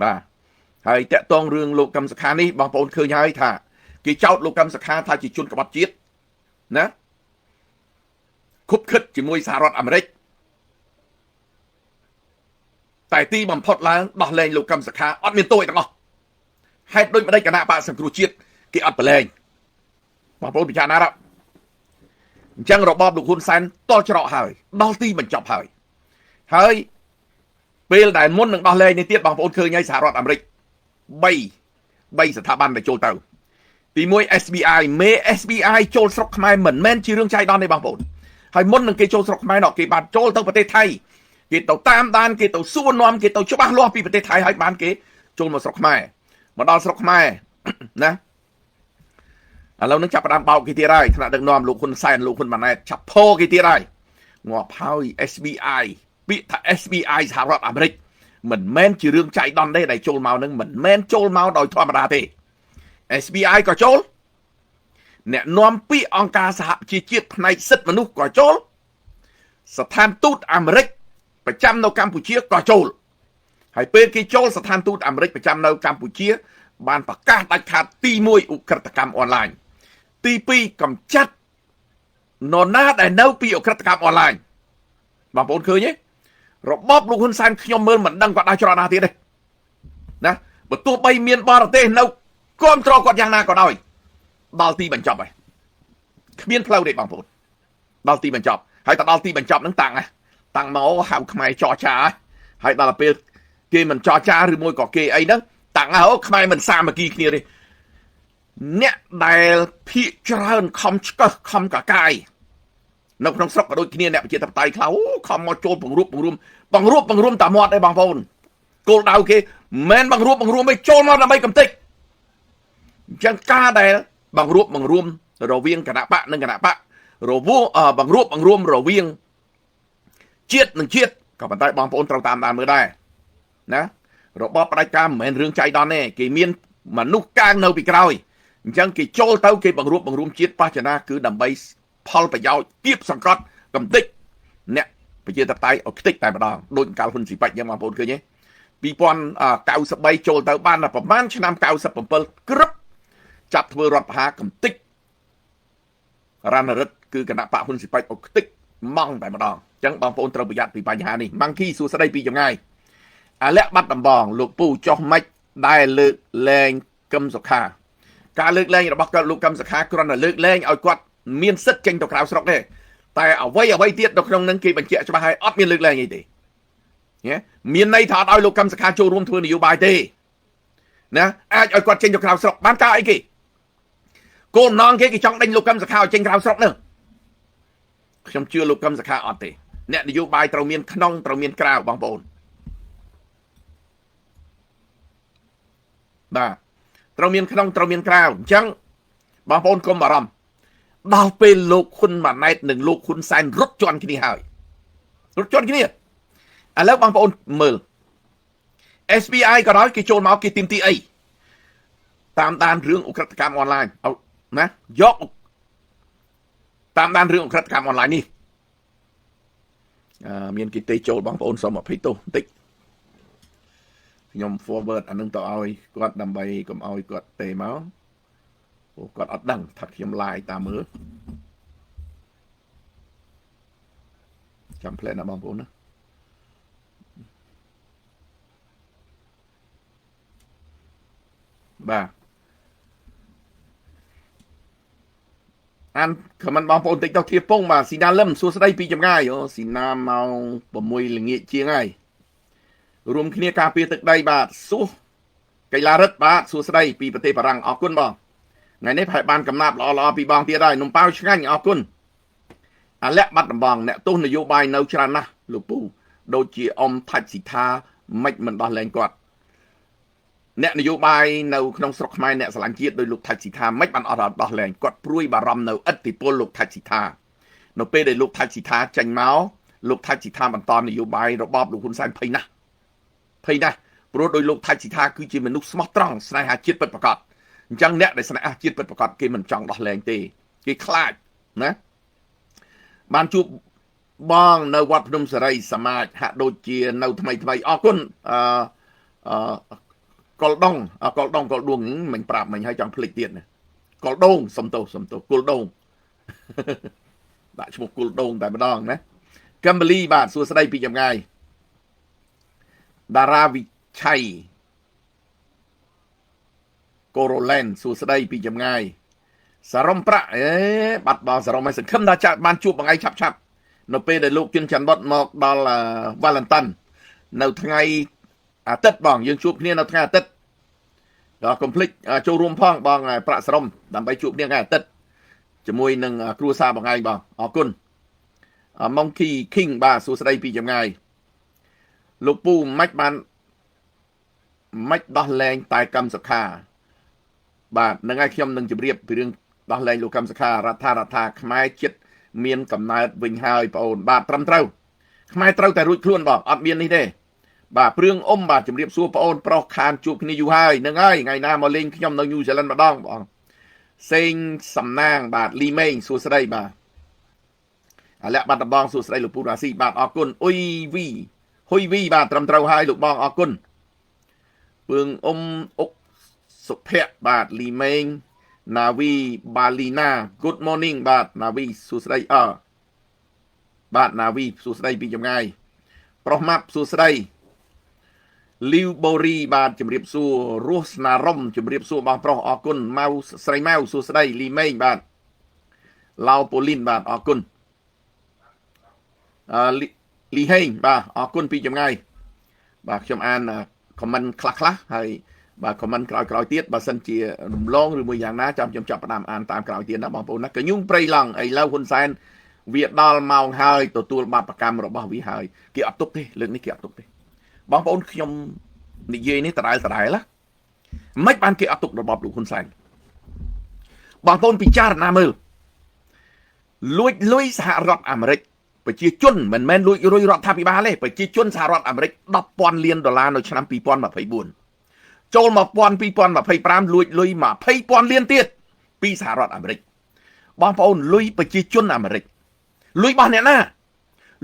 បាទហើយតកតងរឿងលោកកឹមសុខានេះបងប្អូនឃើញហើយថាគេចោទលោកកឹមសុខាថាជាជនក្បត់ជាតិណាខុបខិតជាមួយសហរដ្ឋអាមេរិកតែទីបំផុតឡើងដោះលែងលោកកឹមសុខាអត់មានទោសទាំងអស់ហេតុដូចម្ដេចគណៈបកសង្គ្រោះជាតិគេអត់ប្រឡែងបងប្អូនពិចារណាដល់អញ្ចឹងរបបលោកហ៊ុនសែនតល់ច្រកហើយដល់ទីបញ្ចប់ហើយពេលដែលមុននឹងដោះលែងនេះទៀតបងប្អូនឃើញហើយសហរដ្ឋអាមេរិក3ស្ថាប័នដែលចូលទៅទី1 SBI មេ SBI ចូលស្រុកខ្មែរមិនមែនជារឿងចៃដន្យទេបងប្អូនហើយមុននឹងគេចូលស្រុកខ្មែរនោះគេបានចូលទៅប្រទេសថៃគេទៅតាមដានគេទៅសួរនាំគេទៅច្បាស់លាស់ពីប្រទេសថៃហើយបានគេចូលមកស្រុកខ្មែរមកដល់ស្រុកខ្មែរណាឥឡូវនឹងចាប់ផ្ដើមបោកគេទៀតហើយថ្នាក់ដឹកនាំលោកហ៊ុនសែនលោកហ៊ុនម៉ាណែតឆាប់ផោគេទៀតហើយងាប់ហើយ SBI ពាក្យថា SBI សហរដ្ឋអាមេរិកមិនមែនជារឿងចៃដន្យទេដែលចូលមកនឹងមិនមែនចូលមកដោយធម្មតាទេ SBI ក៏ចូលអ្នកនាំពាក្យអង្គការសហប្រជាជាតិផ្នែកសិទ្ធិមនុស្សក៏ចូលស្ថានទូតអាមេរិកប្រចាំនៅកម្ពុជាក៏ចូលហើយពេលគេចូលស្ថានទូតអាមេរិកប្រចាំនៅកម្ពុជាបានប្រកាសដាច់ខាតទី1ឧក្រិដ្ឋកម្មអនឡាញទី2កម្ចាត់នរណាដែលនៅពីឧក្រិដ្ឋកម្មអនឡាញបងប្អូនឃើញទេរបបលោកហ៊ុនសែនខ្ញុំមើលមិនដឹងគាត់ដើរច្រកណាទៀតទេណាបើទោះបីមានបរទេសនៅគ្រប់គ្រងគាត់យ៉ាងណាក៏ដោយដល់ទីបញ្ចប់ហើយគ្មានផ្លូវទេបងប្អូនដល់ទីបញ្ចប់ហើយទៅដល់ទីបញ្ចប់ហ្នឹងតាំងមកហៅខ្មែរចរចាហើយដល់ពេលគេមិនចរចាឬមួយក៏គេអីហ្នឹងតាំងហើយខ្មែរមិនសាមគ្គីគ្នាទេអ្នកដែលភាកច្រើនខំឆ្កឹះខំកកាយនៅក្នុងស្រុកក៏ដូចគ្នាអ្នកប្រជាធិបតេយ្យខ្លះខំមកចូលបង្រួបតែមាត់ទេបងប្អូនគោលដៅគេមិនបង្រួបឯងចូលមកដើម្បីកំទេចអញ្ចឹងការដែលបង្រួបរវាងគណៈបកនិងគណៈបករវាងបង្រួបរវាងជាតិនិងជាតិក៏ប៉ុន្តែបងប្អូនត្រូវតាមដានមើលដែរណារបបផ្ដាច់ការមិនមែនរឿងចៃដន្យទេគេមានមនុស្សកាងនៅពីក្រោយអញ្ចឹងគេចូលទៅគេបង្រួមជាតិបច្ចនាគឺដើម្បីផលប្រយោជន៍គៀបសង្កត់កំទេចអ្នកប្រជាធិបតេយ្យឲ្យខ្ទេចតែម្ដងដូចកាលហ៊ុនស៊ីប៉ាច់យ៉ាងបងប្អូនឃើញទេ2093ចូលទៅបានប្រហែលឆ្នាំ97ក្រឹបចាប់ធ្វើរដ្ឋប្រហារកំទេចរណរិទ្ធគឺគណៈបកហ៊ុនស៊ីប៉ាច់ឲ្យខ្ទេចម៉ង់តែម្ដងអញ្ចឹងបងប្អូនត្រូវប្រយ័ត្នពីបញ្ហានេះម៉ាំងគីសួស្ដីពីចម្ងាយអាលក្ខបាត់ដំបងលោកពូចោះម៉េចដែលលើកលែងកឹមសុខាការលើកលែងរបស់គាត់លោកកឹមសុខាគ្រាន់តែលើកលែងឲ្យគាត់មានសិទ្ធិចេញទៅក្រៅស្រុកទេតែអ្វីទៀតនៅក្នុងនឹងគេបញ្ជាក់ច្បាស់ហើយអត់មានលើកលែងអីទេមានន័យថាអត់ឲ្យលោកកឹមសុខាចូលរួមធ្វើនយោបាយទេណាអាចឲ្យគាត់ចេញទៅក្រៅស្រុកបានការអីគេគោលនងគេចង់ដេញលោកកឹមសុខាឲ្យចេញក្រៅស្រុកនោះខ្ញុំជឿលោកកឹមសុខាអត់ទេអ្នកនយោបាយត្រូវមានក្នុងត្រូវមានក្រៅបងប្អូនបាទត្រូវមានក្នុងត្រូវមានក្រៅអញ្ចឹងបងប្អូនកុំបារម្ភដល់ពេលលោកហ៊ុនម៉ាណែតនិងលោកហ៊ុនសែនរត់ជន់គ្នាហើយរត់ជន់គ្នាឥឡូវបងប្អូនមើល SBI ក៏ដោយគេចូលមកគេទីមទីអីតាមដានរឿងឧក្រិដ្ឋកម្មអនឡាញណាយកតាមដានរឿងឧក្រិដ្ឋកម្មអនឡាញនេះមានគេទេចូលបងប្អូនសូមអភ័យទោសបន្តិចខ្ញុំ forward អានឹងទៅឲ្យគាត់ដើម្បីកុំឲ្យគាត់ទេមកព្រោះគាត់អត់ដឹងថាខ្ញុំ live តាមមើលចាំផ្លែណាបងប្អូនណាបាទអានខមមិនបងប្អូនតិចទៅធៀបពងបាទស៊ីណាលឹមសួស្ដីពីចម្ងាយស៊ីណាម៉ោង6ល្ងាចជាងហើយរួមគ្នាការពារទឹកដីបាទសួសកីឡារិទ្ធបាទសួស្ដីពីប្រទេសបារាំងអរគុណបងថ្ងៃនេះប្រហែលបានកំណាប់ល្អពីបងទៀតហើយនំប៉ាវឆ្ងាញ់អរគុណអាលក្ខបាត់ដំបងអ្នកទោសនយោបាយនៅច្រើនណាស់លោកពូដូចជាអ៊ំថាច់ស៊ីថាមិនដោះលែងគាត់អ្នកនយោបាយនៅក្នុងស្រុកខ្មែរអ្នកស្រឡាញ់ជាតិដោយលោកថាច់ស៊ីថាបានអត់ដោះលែងគាត់ព្រួយបារម្ភនៅឥទ្ធិពលលោកថាច់ស៊ីថានៅពេលដែលលោកថាច់ស៊ីថាចេញមកលោកថាច់ស៊ីថាបន្តនយោបាយរបបលោកហ៊ុនសែនភ័យណាស់ព្រោះដោយលោកថាច់ស៊ីថាគឺជាមនុស្សស្មោះត្រង់ស្នេហាជាតិពិតប្រាកដអញ្ចឹងអ្នកដែលស្នេហាជាតិពិតប្រាកដគេមិនចង់ដោះលែងទេគេខ្លាចណាបានជួបបងនៅវត្តភ្នំសេរីសមាជហាក់ដូចជានៅថ្មីអរគុណ Col đông col đuông mình prap mình hay chọn phịch tiền này col đông sầm tổ col đông đại một col đông tại mà đong nè Kimberly bạn xua đây bị chậm ngay Dara Vichai Corolen xua đây bị chậm ngay Sarom pra bắt bao Sarom hay sừng khâm đa chạm ban chuột bằng ai chập nó pe để lúc chuyên chăn bọt mọc đó là Valentine nào ngày Tết bằng dương chuột nên là ngày Tết đó complete châu rùm phong bằng pra Sarom làm bay chuột nên ngày Tết chỉ môi nâng cua sa bằng ai bằng cun Monkey King ba xua đây bị chậm ngay lục pu mách đó lên tại cầm sạc hà bà nâng ai khiêm nâng chụp riệp vì đương đó lên lục cầm sạc hà rát tha khmai chết miên cầm nai vinh hai bà ổn bà trăm trâu khmai trâu tại rụi khuôn bà ọt miên đi thế bà prương bà chụp riệp xua bà ổn pro khan chụp ni du hai nâng ai ngày nào mà lên khiêm nâng nhu sẽ lên bà đong bà sinh sầm nang bà li mênh xua đây bà lẹ bà đập bong xua đây lục pu ra si bà cun hôi vi bà trăm trâu hai lục bong cun Vương Úc Sụp Hẹ Bạt Lì Mênh Nà Vi Bà Lì Na Good morning Bạt Nà Vi Sù Sà Đây Bạt Nà Vi Sù Sà Đây Vì Chầm Ngay Pro Map Sù Sà Đây Liu Bô Ri Bạt Chầm Riệp Sù Rus Nà Rông Chầm Riệp Sù Bằng Pro Ọ Cun Mau Sài Mau Sù Sà Đây Lì Mênh Bạt Lao Pô Linh Bạt Ọ Cun Lì Hênh Bạt Ọ Cun Vì Chầm Ngay Bạt Chầm An commentខ្លះហើយបាទ comment ក្រោយទៀតបើសិនជារំលងឬមួយយ៉ាងណាចាំខ្ញុំចាប់ផ្ដើមអានតាមក្រោយទៀតណាបងប្អូនណាកញ្ញុងព្រៃឡង់ឥឡូវហ៊ុនសែនវាដល់ម៉ោងហើយទទួលបាបកម្មរបស់វាហើយគេអត់ទុកទេលើកនេះគេអត់ទុកទេបងប្អូនខ្ញុំនិយាយនេះដដែលណាមិនបានគេអត់ទុករបបលោកហ៊ុនសែនបងប្អូនពិចារណាមើលលួចលុយសហរដ្ឋអាមេរិកប្រជាជនមិនមែនលួចរុយរដ្ឋាភិបាលទេប្រជាជនសហរដ្ឋអាមេរិក $10,000 លាននៅឆ្នាំ 2024 ចូលមក2025 លួចលុយ 20,000 លានទៀតពីសហរដ្ឋអាមេរិកបងប្អូនលុយប្រជាជនអាមេរិកលុយរបស់អ្នកណា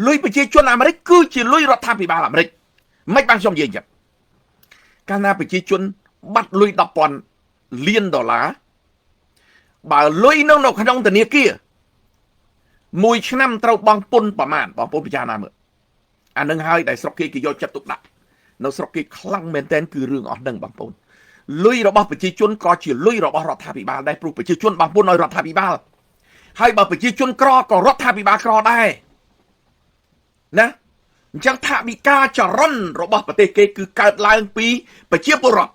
លុយប្រជាជនអាមេរិកគឺជាលុយរដ្ឋាភិបាលអាមេរិកមិនបានខ្ញុំនិយាយចឹងកាលណាប្រជាជនបាត់លុយ $10,000 លានបើលុយនៅក្នុងធនាគារមួយឆ្នាំត្រូវបង់ពន្ធប្រមាណបងប្អូនពិចារណាមើលអានឹងហើយដែលស្រុកគេយកចិត្តទុកដាក់នៅស្រុកគេខ្លាំងមែនទែនគឺរឿងអស់នឹងបងប្អូនលុយរបស់ប្រជាជនក៏ជាលុយរបស់រដ្ឋាភិបាលដែរព្រោះប្រជាជនបងប្អូនឲ្យរដ្ឋាភិបាលហើយបើប្រជាជនក្រក៏រដ្ឋាភិបាលក្រដែរណាអញ្ចឹងថាវិការចរន្តរបស់ប្រទេសគេគឺកើតឡើងពីប្រជាពលរដ្ឋ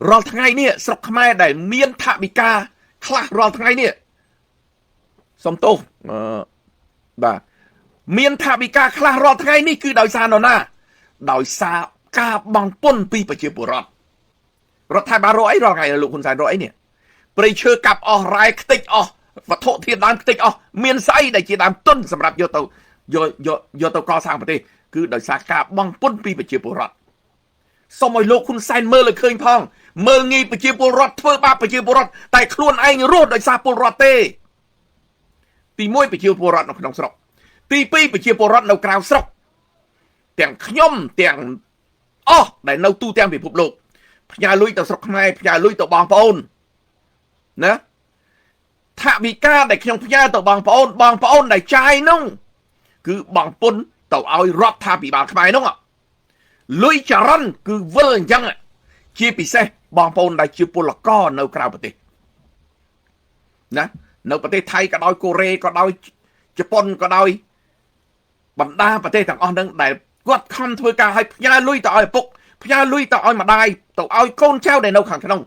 រាល់ថ្ងៃនេះស្រុកខ្មែរដែលមានថាវិការខ្លះរាល់ថ្ងៃនេះសំទោសបាទមានថាវិការខ្លះរាល់ថ្ងៃនេះគឺដោយសារនរណាដោយសារការបង់ពន្ធពីប្រជាពលរដ្ឋរដ្ឋាភិបាលរកអីរាល់ថ្ងៃលោកហ៊ុនសែនរកអីនេះព្រៃឈើកាប់អស់រ៉ែខ្ទេចអស់វត្ថុធាតុដើមខ្ទេចអស់មានស្អីដែលជាដើមទុនសម្រាប់យកទៅកសាងប្រទេសគឺដោយសារការបង់ពន្ធពីប្រជាពលរដ្ឋសូមឲ្យលោកហ៊ុនសែនមើលឲ្យឃើញផងមើលងាយប្រជាពលរដ្ឋធ្វើបាបប្រជាពលរដ្ឋតែខ្លួនឯងរស់ដោយសារពលរដ្ឋទេទី1ប្រជាពលរដ្ឋនៅក្នុងស្រុកទី2ប្រជាពលរដ្ឋនៅក្រៅស្រុកទាំងខ្ញុំទាំងអស់ដែលនៅទូទាំងពិភពលោកផ្ញើលុយទៅស្រុកខ្មែរផ្ញើលុយទៅបងប្អូនណាថាវិការដែលខ្ញុំផ្ញើទៅបងប្អូនដែលចាយនោះគឺបងពុនទៅឲ្យរដ្ឋាភិបាលខ្មែរនោះលុយចរន្តគឺវិលអញ្ចឹងជាពិសេសបងប្អូនដែលជាពលករនៅក្រៅប្រទេសណានៅប្រទេសថៃក៏ដោយកូរ៉េក៏ដោយជប៉ុនក៏ដោយបណ្ដាប្រទេសទាំងអស់ហ្នឹងដែលគាត់ខំធ្វើការឲ្យផ្ញើលុយទៅឲ្យឪពុកផ្ញើលុយទៅឲ្យម្ដាយទៅឲ្យកូនចៅដែលនៅខាងក្នុង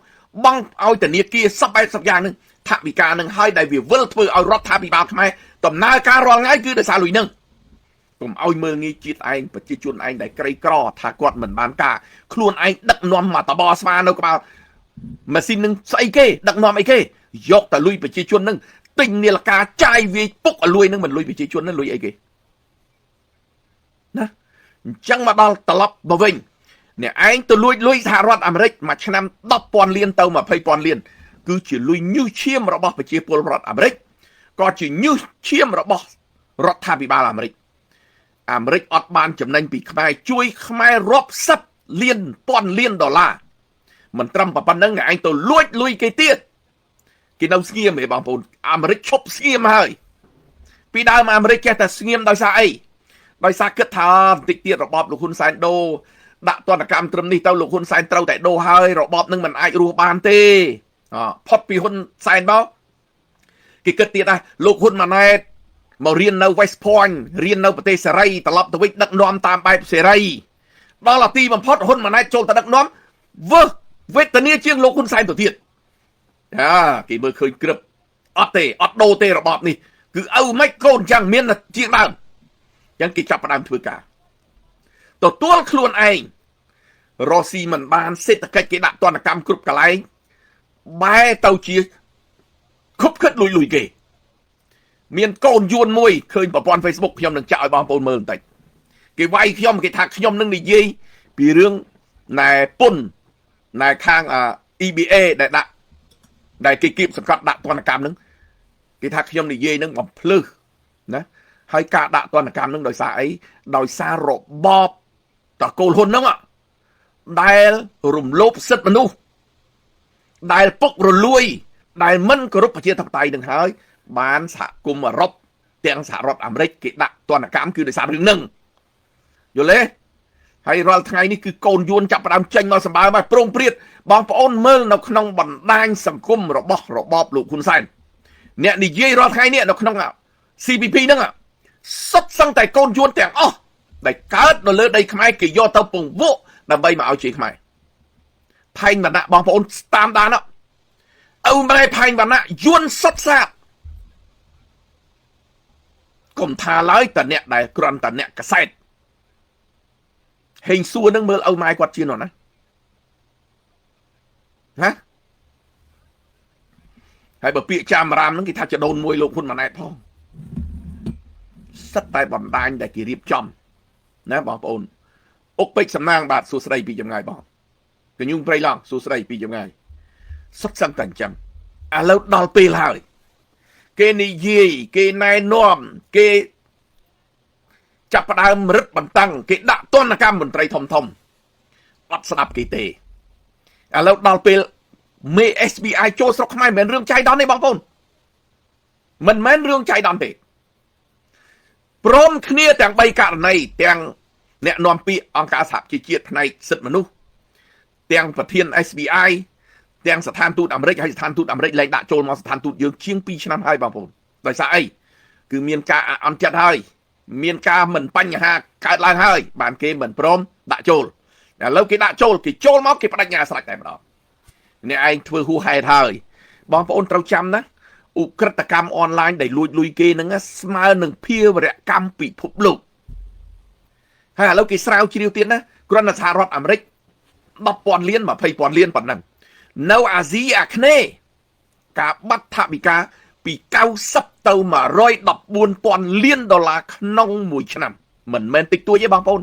បង់ឲ្យធនាគារសពបែបសពយ៉ាងហ្នឹងថាវិការហ្នឹងហើយដែលវាវិលធ្វើឲ្យរដ្ឋាភិបាលខ្មែរដំណើរការរាល់ថ្ងៃគឺដោយសារលុយហ្នឹងកុំឲ្យមើលងាយជាតិឯងប្រជាជនឯងដែលក្រីក្រថាគាត់មិនបានការខ្លួនឯងដឹកនាំមកតបស្វានៅក្បាលម៉ាស៊ីននឹងស្អីគេដឹកនាំអីគេយកតែលុយប្រជាជនហ្នឹងទិញនាឡិកាចាយវាយពុកឲ្យលុយហ្នឹងមិនលុយប្រជាជនហ្នឹងលុយអីគេណាអញ្ចឹងមកដល់ត្រឡប់មកវិញអ្នកឯងទៅលួចលុយសហរដ្ឋអាមេរិកមួយឆ្នាំ $10,000 លានទៅ $20,000 លានគឺជាលុយញើសឈាមរបស់ប្រជាពលរដ្ឋអាមេរិកក៏ជាញើសឈាមរបស់រដ្ឋាភិបាលអាមេរិកអត់បានចំណេញពីខ្មែរជួយខ្មែររាប់សិប liên toàn liên đô la mình trâm và năng ngày anh tôi lui cái tiết cái đâu xiêm để bằng phun Americ chụp xiêm hơi vì đâu mà Americ ta xiêm đâu sao ấyដោយសារគិតថាតិចទៀតរបបលោកហ៊ុនសែនដូរដាក់ទណ្ឌកម្មត្រឹមនេះទៅលោកហ៊ុនសែនត្រូវតែដូរហើយរបបនឹងមិនអាចរស់បានទេផុតពីហ៊ុនសែនមកគេគិតទៀតដែរលោកហ៊ុនម៉ាណែតមករៀននៅ West Point រៀននៅប្រទេសសេរីត្រឡប់ទៅវិញដឹកនាំតាមបែបសេរីដល់អាទីបំផុតហ៊ុនម៉ាណែតចូលទៅដឹកនាំវេទនាជាងលោកហ៊ុនសែនទៅទៀតគេមើលឃើញក្រឹបអត់ទេអត់ដូរទេរបបនេះគឺឪមិនកូនចឹងមានជាងដើមចឹងគេចាប់ផ្ដើមធ្វើការទទួលខ្លួនឯងរស់ស៊ីមិនបានសេដ្ឋកិច្ចគេដាក់ទណ្ឌកម្មគ្រប់កន្លែងបែរទៅជាខុបខិតលុយគេមានកូនយួនមួយឃើញប្រព័ន្ធ Facebook ខ្ញុំនឹងចាក់ឲ្យបងប្អូនមើលបន្តិចគេវាយខ្ញុំគេថាខ្ញុំនឹងនិយាយពីរឿងណែពុនណែខាងEBA ដែលគេគៀបសង្កត់ដាក់ទណ្ឌកម្មនឹងគេថាខ្ញុំនិយាយនឹងបំភ្លឺណាហើយការដាក់ទណ្ឌកម្មនឹងដោយសារអីដោយសាររបបតកូលហ៊ុនហ្នឹងដែលរំលោភសិទ្ធិមនុស្សដែលពុករលួយដែលមិនគោរពប្រជាធិបតេយ្យនឹងហើយបានសហគមន៍អឺរ៉ុបទាំងសហរដ្ឋអាមេរិកគេដាក់ទណ្ឌកម្មគឺដោយសាររឿងហ្នឹងយល់ទេហើយរាល់ថ្ងៃនេះគឺកូនយួនចាប់ផ្ដើមចេញមកសម្បើមហើយប្រងព្រាតបងប្អូនមើលនៅក្នុងបណ្ដាញសង្គមរបស់របបលោកហ៊ុនសែនអ្នកនិយាយរាល់ថ្ងៃនេះនៅក្នុង CPP ហ្នឹងសុទ្ធសឹងតែកូនយួនទាំងអស់ដែលកើតនៅលើដីខ្មែរគេយកទៅពង្វក់ដើម្បីមកឲ្យជាខ្មែរផែងវណ្ណៈបងប្អូនតាមដានអូម៉ែផែងវណ្ណៈយួនសុទ្ធសាធកុំថាឡើយតអ្នកដែលគ្រាន់តអ្នកកសែតហេងសួរនឹងមើលអូម៉ែគាត់ជានោះណាហើយបើពាក្យចាំរាមហ្នឹងគេថាចដូនមួយលោកហ៊ុនម៉ាណែតផងសិតតែបណ្ដាញដែលគេរៀបចំណាបងប្អូនអុកពេជ្រសំណាងបាទសួស្ដីពីចម្ងាយបងកញ្ញុងព្រៃឡង់សួស្ដីពីចម្ងាយសុទ្ធសឹងតែអញ្ចឹងឥឡូវដល់ពេលហើយគេនិយាយគេណែនាំគេចាប់ផ្ដើមរឹតបន្តឹងគេដាក់ទណ្ឌកម្មមន្ត្រីធំអត់ស្ដាប់គេទេឥឡូវដល់ពេលមេ SBI ចូលស្រុកខ្មែរមិនមែនរឿងចៃដន្យទេបងប្អូនមិនមែនរឿងចៃដន្យទេព្រមគ្នាទាំង3ករណីទាំងអ្នកនាំពាក្យអង្គការសហប្រជាជាតិផ្នែកសិទ្ធិមនុស្សទាំងប្រធាន SBI ទាំងស្ថានទូតអាមេរិកហើយស្ថានទូតអាមេរិកលែងដាក់ចូលមកស្ថានទូតយើងជាង2ឆ្នាំហើយបងប្អូនដោយសារអីគឺមានការអន់ចិត្តហើយមានការមិនបញ្ហាកើតឡើងហើយបានគេមិនព្រមដាក់ចូលឥឡូវគេដាក់ចូលគេចូលមកគេបដិញ្ញាស្រេចតែម្ដងអ្នកឯងធ្វើហួសហេតុហើយបងប្អូនត្រូវចាំណាឧក្រិដ្ឋកម្មអនឡាញដែលលួចលុយគេហ្នឹងស្មើនឹងភាវរកម្មពិភពលោកហើយឥឡូវគេស្រាវជ្រាវទៀតណាគ្រាន់តែសហរដ្ឋអាមេរិក 10,000 លាន 20,000 លានប៉ុណ្ណឹងនៅអាស៊ីអាគ្នេយ៍ការបាត់ថវិកាពី90ទៅ114,000 លានដុល្លារក្នុងមួយឆ្នាំមិនមែនតិចតួចទេបងប្អូន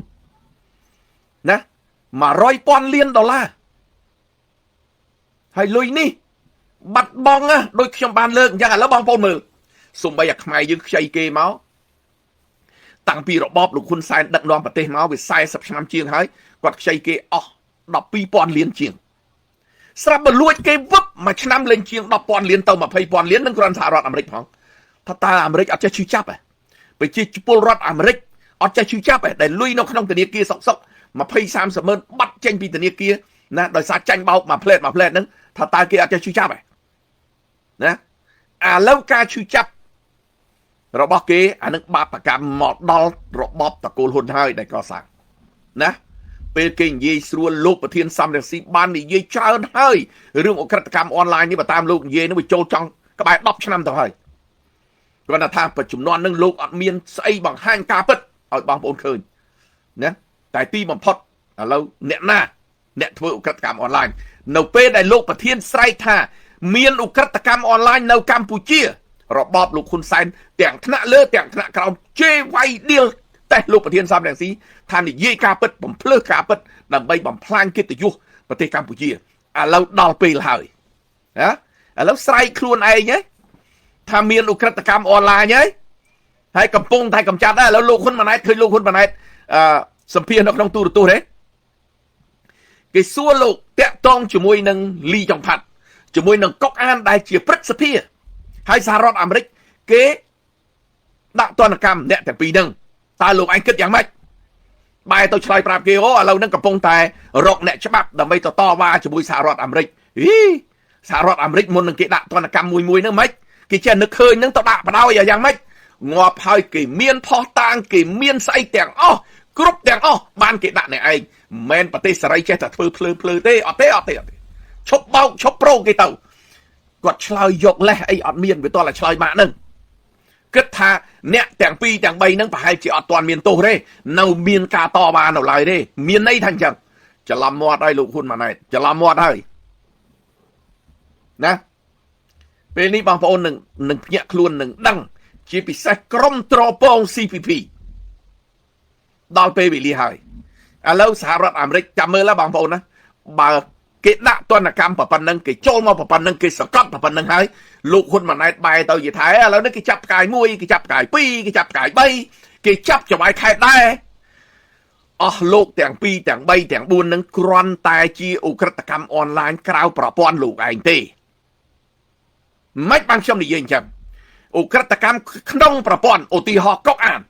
ណា100,000 លានដុល្លារហើយលុយនេះបាត់បង់ណាដូចខ្ញុំបានលើកអញ្ចឹងឥឡូវបងប្អូនមើលសូម្បីអាខ្មែរយើងខ្ចីគេមកតាំងពីរបបលោកហ៊ុនសែនដឹកនាំប្រទេសមកវា40ឆ្នាំជាងហើយគាត់ខ្ចីគេអស់12,000 លានជាងស្រាប់បើលួចគេវឹបមួយឆ្នាំលេងជាង 10,000 លានទៅ 20,000 លាននឹងគ្រាន់សហរដ្ឋអាមេរិកផងថាតើអាមេរិកអត់ចេះឈឺចាប់ទេប្រជាពលរដ្ឋអាមេរិកអត់ចេះឈឺចាប់ទេដែលលុយនៅក្នុងធនាគារសុក20-30 ម៉ឺនបាត់ចេញពីធនាគារណាដោយសារចាញ់បោកមួយផ្លែតហ្នឹងថាតើគេអត់ចេះឈឺចាប់ទេណាឥឡូវការឈឺចាប់របស់គេអានឹងបាបកម្មមកដល់របបតកូលហ៊ុនហើយដែលកសាងណាពេលគេនិយាយស្រួលលោកប្រធានសំរងស៊ីបាននិយាយច្រើនហើយរឿងអក្រិតកម្មអនឡាញនេះបើតាមលោកនិយាយនឹងវាចូលចង់ក្បែរ10ឆ្នាំទៅហើយគាត់ថាប្រជំនាន់នឹងលោកអត់មានស្អីបង្ហាញការពិតឲ្យបងប្អូនឃើញណាតែទីបំផុតឥឡូវអ្នកធ្វើអក្រិតកម្មអនឡាញនៅពេលដែលលោកប្រធានស្រែកថាមានអក្រិតកម្មអនឡាញនៅកម្ពុជារបបលោកហ៊ុនសែនទាំងថ្នាក់លើទាំងថ្នាក់ក្រោមជេរវាយដៀលតែលោកប្រធានសំរងស៊ីថានិយាយការពិតបំភ្លឺការពិតដើម្បីបំផ្លាញកិត្តិយសប្រទេសកម្ពុជាឥឡូវដល់ពេលហើយណាឥឡូវស្រែកខ្លួនឯងហ៎ថាមានអក្រិតកម្មអនឡាញហើយកំពុងតែកំចាត់ដែរឥឡូវលោកហ៊ុនម៉ាណែតឃើញលោកហ៊ុនម៉ាណែតសម្ភាសនៅក្នុងទូរទស្សន៍ទេ គេសួរលោកតាក់តងជាមួយនឹងលីចុងផាត់ជាមួយនឹងកុកអានដែលជាព្រឹទ្ធសភាហើយសហរដ្ឋអាមេរិកគេដាក់ទណ្ឌកម្មអ្នកទាំងពីរហ្នឹងតើលោកឯងគិតយ៉ាងម៉េចបែរទៅឆ្លើយប្រាប់គេអូឥឡូវហ្នឹងកំពុងតែរកអ្នកច្បាប់ដើម្បីទៅតវ៉ាជាមួយសហរដ្ឋអាមេរិកសហរដ្ឋអាមេរិកមុននឹងគេដាក់ទណ្ឌកម្មមួយហ្នឹងម៉េចគេចេះនឹកឃើញហ្នឹងទៅដាក់បដ ாய் យ៉ាងម៉េចងាប់ហើយគេមានផោះតាងគេមានស្អីទាំងអស់គ្រប់ទាំងអស់បានគេដាក់អ្នកឯងមិនមែនប្រទេសសេរីចេះតែធ្វើភ្លើទេអត់ទេឈប់បោកឈប់ប្រូគេទៅគាត់ឆ្លើយយកលេសអីអត់មានវាតោះតែឆ្លើយមកហ្នឹងគិតថាអ្នកទាំងពីរទាំង3ហ្នឹងប្រហែលជាអត់ទាន់មានទោសទេនៅមានការតវ៉ានៅឡើយទេមានន័យថាអញ្ចឹងច្រឡំមាត់ហើយលោកហ៊ុនម៉ាណែតច្រឡំមាត់ហើយណាពេលនេះបងប្អូននឹងភ្ញាក់ខ្លួននឹងដឹងជាពិសេសក្រុមត្រពង CPP ដល់ពេលវេលាហើយឥឡូវសហរដ្ឋអាមេរិកចាំមើលបងប្អូនណាបើគេដាក់ទណ្ឌកម្មប៉ុណ្ណឹងគេចូលមកប៉ុណ្ណឹងគេសង្កត់ប៉ុណ្ណឹងហើយលោកហ៊ុនម៉ាណែតបែរទៅយីថែឥឡូវនេះគេចាប់ផ្កាយ1គេចាប់ផ្កាយ2គេចាប់ផ្កាយ3គេចាប់ចង្វាយខេត្តដែរអស់លោកទាំង2ទាំង3ទាំង4នឹងគ្រាន់តែជាឧក្រិដ្ឋកម្មអនឡាញក្រៅប្រព័ន្ធលោកឯងទេមិនបានខ្ញុំនិយាយអញ្ចឹងឧក្រិដ្ឋកម្មក្នុងប្រព័ន្ធឧទាហរណ៍កុកអាន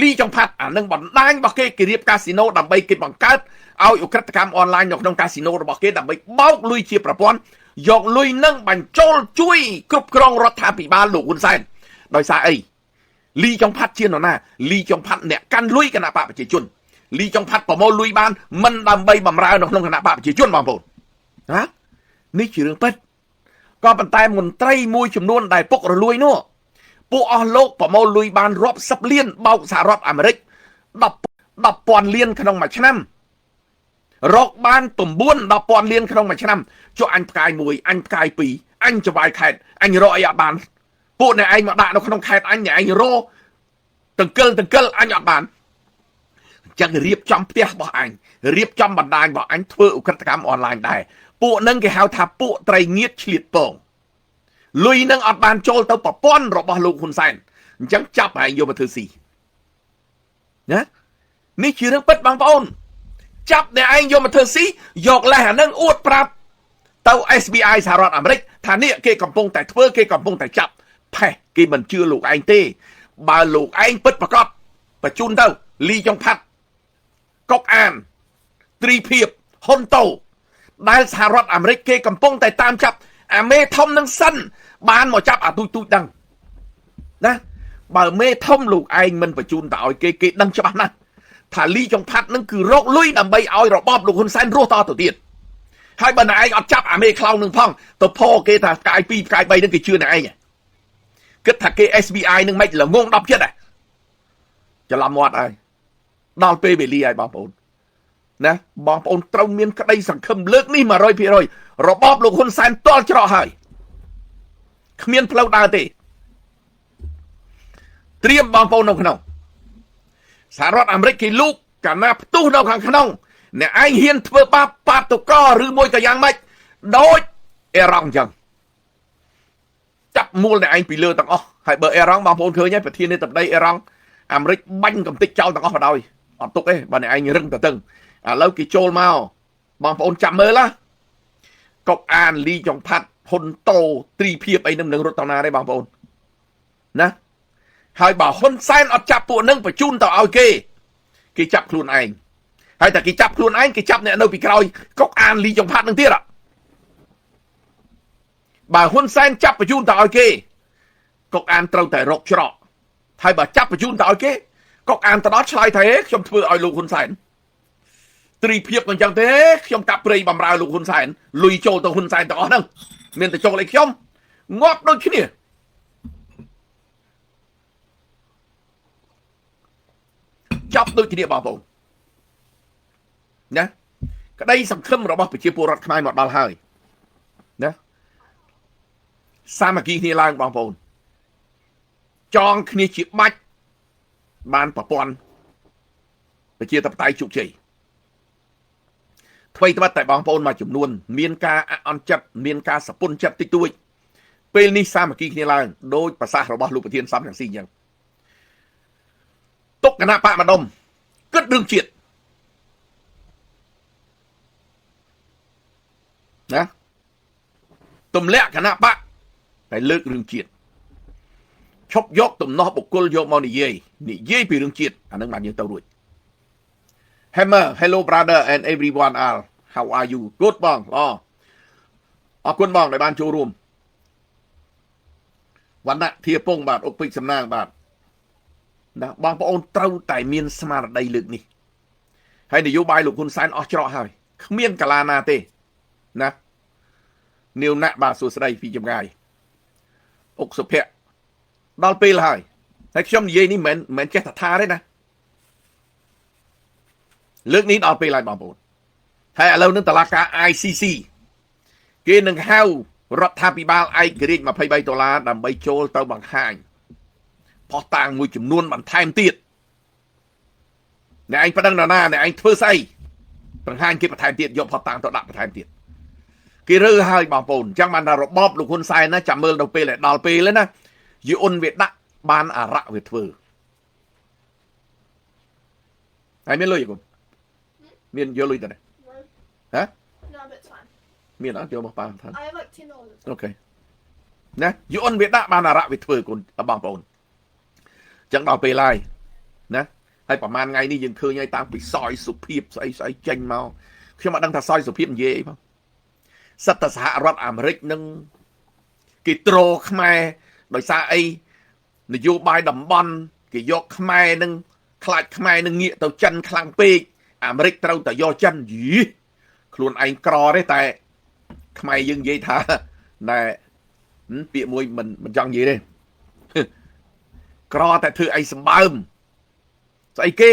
លីចុងផាត់អានឹងបណ្ដាញរបស់គេរៀបកាស៊ីណូដើម្បីគេបង្កើតឲ្យឧក្រិដ្ឋកម្មអនឡាញនៅក្នុងកាស៊ីណូរបស់គេដើម្បីបោកលុយជាប្រព័ន្ធយកលុយនឹងបញ្ចូលជួយគ្រប់គ្រងរដ្ឋាភិបាលលោកហ៊ុនសែនដោយសារអីលីចុងផាត់ជានរណាលីចុងផាត់អ្នកកាន់លុយគណៈបកប្រជាជនលីចុងផាត់ប្រមូលលុយបានមិនដើម្បីបម្រើនៅក្នុងគណៈបកប្រជាជនបងប្អូនណានេះជារឿងពិតក៏ប៉ុន្តែមន្ត្រីមួយចំនួនដែលពុករលួយនោះពួកអស់លោកប្រមូលលុយបានរាប់សិបលានបោកសហរដ្ឋអាមេរិក10,000 លានក្នុងមួយឆ្នាំរកបាន9-10,000 លានក្នុងមួយឆ្នាំចុះអញផ្កាយ1អញផ្កាយ2អញចវាយខេតអញរកអីអត់បានពួកអ្នកឯងមកដាក់នៅក្នុងខេតអញអ្នកឯងរកតង្កិលអញអត់បានអញ្ចឹងរៀបចំផ្ទះរបស់អញរៀបចំបណ្ដាញរបស់អញធ្វើឧក្រិដ្ឋកម្មអនឡាញដែរពួកនឹងគេហៅថាពួកត្រីងៀតឆ្លៀតពងលុយនឹងអត់បានចូលទៅប្រព័ន្ធរបស់លោកហ៊ុនសែនអញ្ចឹងចាប់ឯងយកមកធ្វើស៊ីណានេះជារឿងពិតបងប្អូនចាប់អ្នកឯងយកមកធ្វើស៊ីយកលេសអានឹងអួតប្រាប់ទៅ SBI សហរដ្ឋអាមេរិកថានេះគេកំពុងតែធ្វើគេកំពុងតែចាប់ផេះគេមិនជឿលោកឯងទេបើលោកឯងពិតប្រកបបញ្ជូនទៅលីចុងផាត់កុកអានត្រីភិបហ៊ុនតូដែលសហរដ្ឋអាមេរិកគេកំពុងតែតាមចាប់អាមេធំនឹងសិនបានមកចាប់អាទូចដឹងណាបើមេធំលោកឯងមិនបញ្ជូនទៅឲ្យគេដឹងច្បាស់ណាស់ថាលីចុងផាត់នឹងគឺរកលុយដើម្បីឲ្យរបបលោកហ៊ុនសែនរស់តទៅទៀតហើយបើអ្នកឯងអត់ចាប់អាមេខ្លោងនឹងផងទៅផគេថាផ្កាយ2ផ្កាយ3នឹងគេជឿអ្នកឯងគិតថាគេ SBI នឹងមិនល្ងង10ចិត្តហ៎ច្រឡំមាត់ហើយដល់ពេលវេលាហើយបងប្អូនណាបងប្អូនត្រូវមានក្តីសង្ឃឹមលើកនេះ 100% របបលោកហ៊ុនសែនតល់ច្រកហើយគ្មានផ្លូវដើរទេត្រៀមបងប្អូននៅក្នុងសហរដ្ឋអាមេរិកគេលូកកាលណាផ្ទុះនៅខាងក្នុងអ្នកឯងហ៊ានធ្វើបាបតកឬមួយក៏យ៉ាងម៉េចដូចអេរ៉ង់អញ្ចឹងចាប់មូលអ្នកឯងពីលើទាំងអស់ហើយបើអេរ៉ង់បងប្អូនឃើញហើយប្រធានាធិបតីអេរ៉ង់អាមេរិកបាញ់កំទេចចោលទាំងអស់បដ ாய் អត់ទុកទេបើអ្នកឯងរឹងទៅតឹងឥឡូវគេចូលមកបងប្អូនចាំមើលណាកុកអានលីចុងផាត់ហ៊ុនតូត្រីភិបអីនឹងរត់ទៅណាទេបងប្អូនណាហើយបើហ៊ុនសែនអត់ចាប់ពួកនឹងបញ្ជូនទៅឲ្យគេចាប់ខ្លួនឯងហើយតែគេចាប់ខ្លួនឯងគេចាប់អ្នកនៅពីក្រោយកុកអានលីចុងផាត់នឹងទៀតបើហ៊ុនសែនចាប់បញ្ជូនទៅឲ្យគេកុកអានត្រូវតែរកច្រកហើយបើចាប់បញ្ជូនទៅឲ្យគេកុកអានទៅដល់ឆ្លើយថាខ្ញុំធ្វើឲ្យលោកហ៊ុនសែនត្រីភិបមិនចឹងទេខ្ញុំកាប់ព្រៃបំរើលោកហ៊ុនសែនលុយចូលទៅហ៊ុនសែនទាំងអស់ហ្នឹងមានតែចូលឲ្យខ្ញុំងាប់ដូចគ្នាចាប់ដូចគ្នាបងប្អូនណាក្តីសង្ឃឹមរបស់ប្រជាពលរដ្ឋខ្មែរមកដល់ហើយណាសាមគ្គីគ្នាឡើងបងប្អូនចងគ្នាជាបាច់បានប្រព័ន្ធប្រជាធិបតេយ្យជោគជ័យថ្មីត្បិតតែបងប្អូនមួយចំនួនមានការអន់ចិត្តមានការសពុនចិត្តតិចតួចពេលនេះសាមគ្គីគ្នាឡើងដោយប្រសាសន៍របស់លោកប្រធានសំរងស៊ីអញ្ចឹងទុកគណៈបកម្ដុំគិតរឿងជាតិ ណាទម្លាក់គណៈបកតែលើករឿងជាតិឈប់យកទំនាស់បុគ្គលយកមកនិយាយពីរឿងជាតិអានឹងបានយើងទៅរួច Hammer hello brother and everyone are how are you good បងអរគុណបងដែលបានចូលរួមវណ្ណៈធាពងបាទអុកពេជ្រសំណាងបាទណាបងប្អូនត្រូវតែមានស្មារតីលើកនេះហើយនយោបាយលោកហ៊ុនសែនអស់ច្រកហើយគ្មានកាលាណាទេណានាវណាក់បាទសួស្ដីពីចម្ងាយអុកសុភ័ក្រដល់ពេលហើយខ្ញុំនិយាយនេះមិនមែនចេះតែថាទេណាលើកនេះដល់ពេលហើយបងប្អូនហើយឥឡូវនឹងតុលាការ ICC គេនឹងហៅរដ្ឋាភិបាលឯករាជ្យ$23ដើម្បីចូលទៅបង្ហាញផុសតាងមួយចំនួនបន្ថែមទៀតអ្នកឯងប៉ណ្ណឹងដល់ណាអ្នកឯងធ្វើស្អីបង្ហាញគេបន្ថែមទៀតយកផុសតាងទៅដាក់បន្ថែមទៀតគេរើហើយបងប្អូនអញ្ចឹងបានថារបបលោកហ៊ុនសែនណាចាំមើលដល់ពេលដល់ពេលណាយូអ៊ុនវាដាក់បានអារៈវាធ្វើហើយមានលុយទេគុំមានយកលុយទៅទេហ៎ No, but it's fine. មានអត់យកមកប៉ាថា I have like $10. អូខេណាយូអ៊ុនវាដាក់បានអារៈវាធ្វើគុណបងប្អូនអញ្ចឹងដល់ពេលហើយណាហើយប្រហែលថ្ងៃនេះយើងឃើញហើយតាំងពីសយសុភាពស្អីចេញមកខ្ញុំអត់ដឹងថាសយសុភាពនិយាយអីផងសិតតែសហរដ្ឋអាមេរិកនឹងគេត្រខ្មែរដោយសារអីនយោបាយតំបន់គេយកខ្មែរនឹងខ្លាចខ្មែរនឹងងាកទៅចិនខ្លាំងពេកអាមេរិកត្រូវតែយកចិនយីខ្លួនឯងក្រទេតែខ្មែរយើងនិយាយថាណែពាក្យមួយមិនចង់និយាយទេក្រតែធ្វើអីសម្បើមស្អីគេ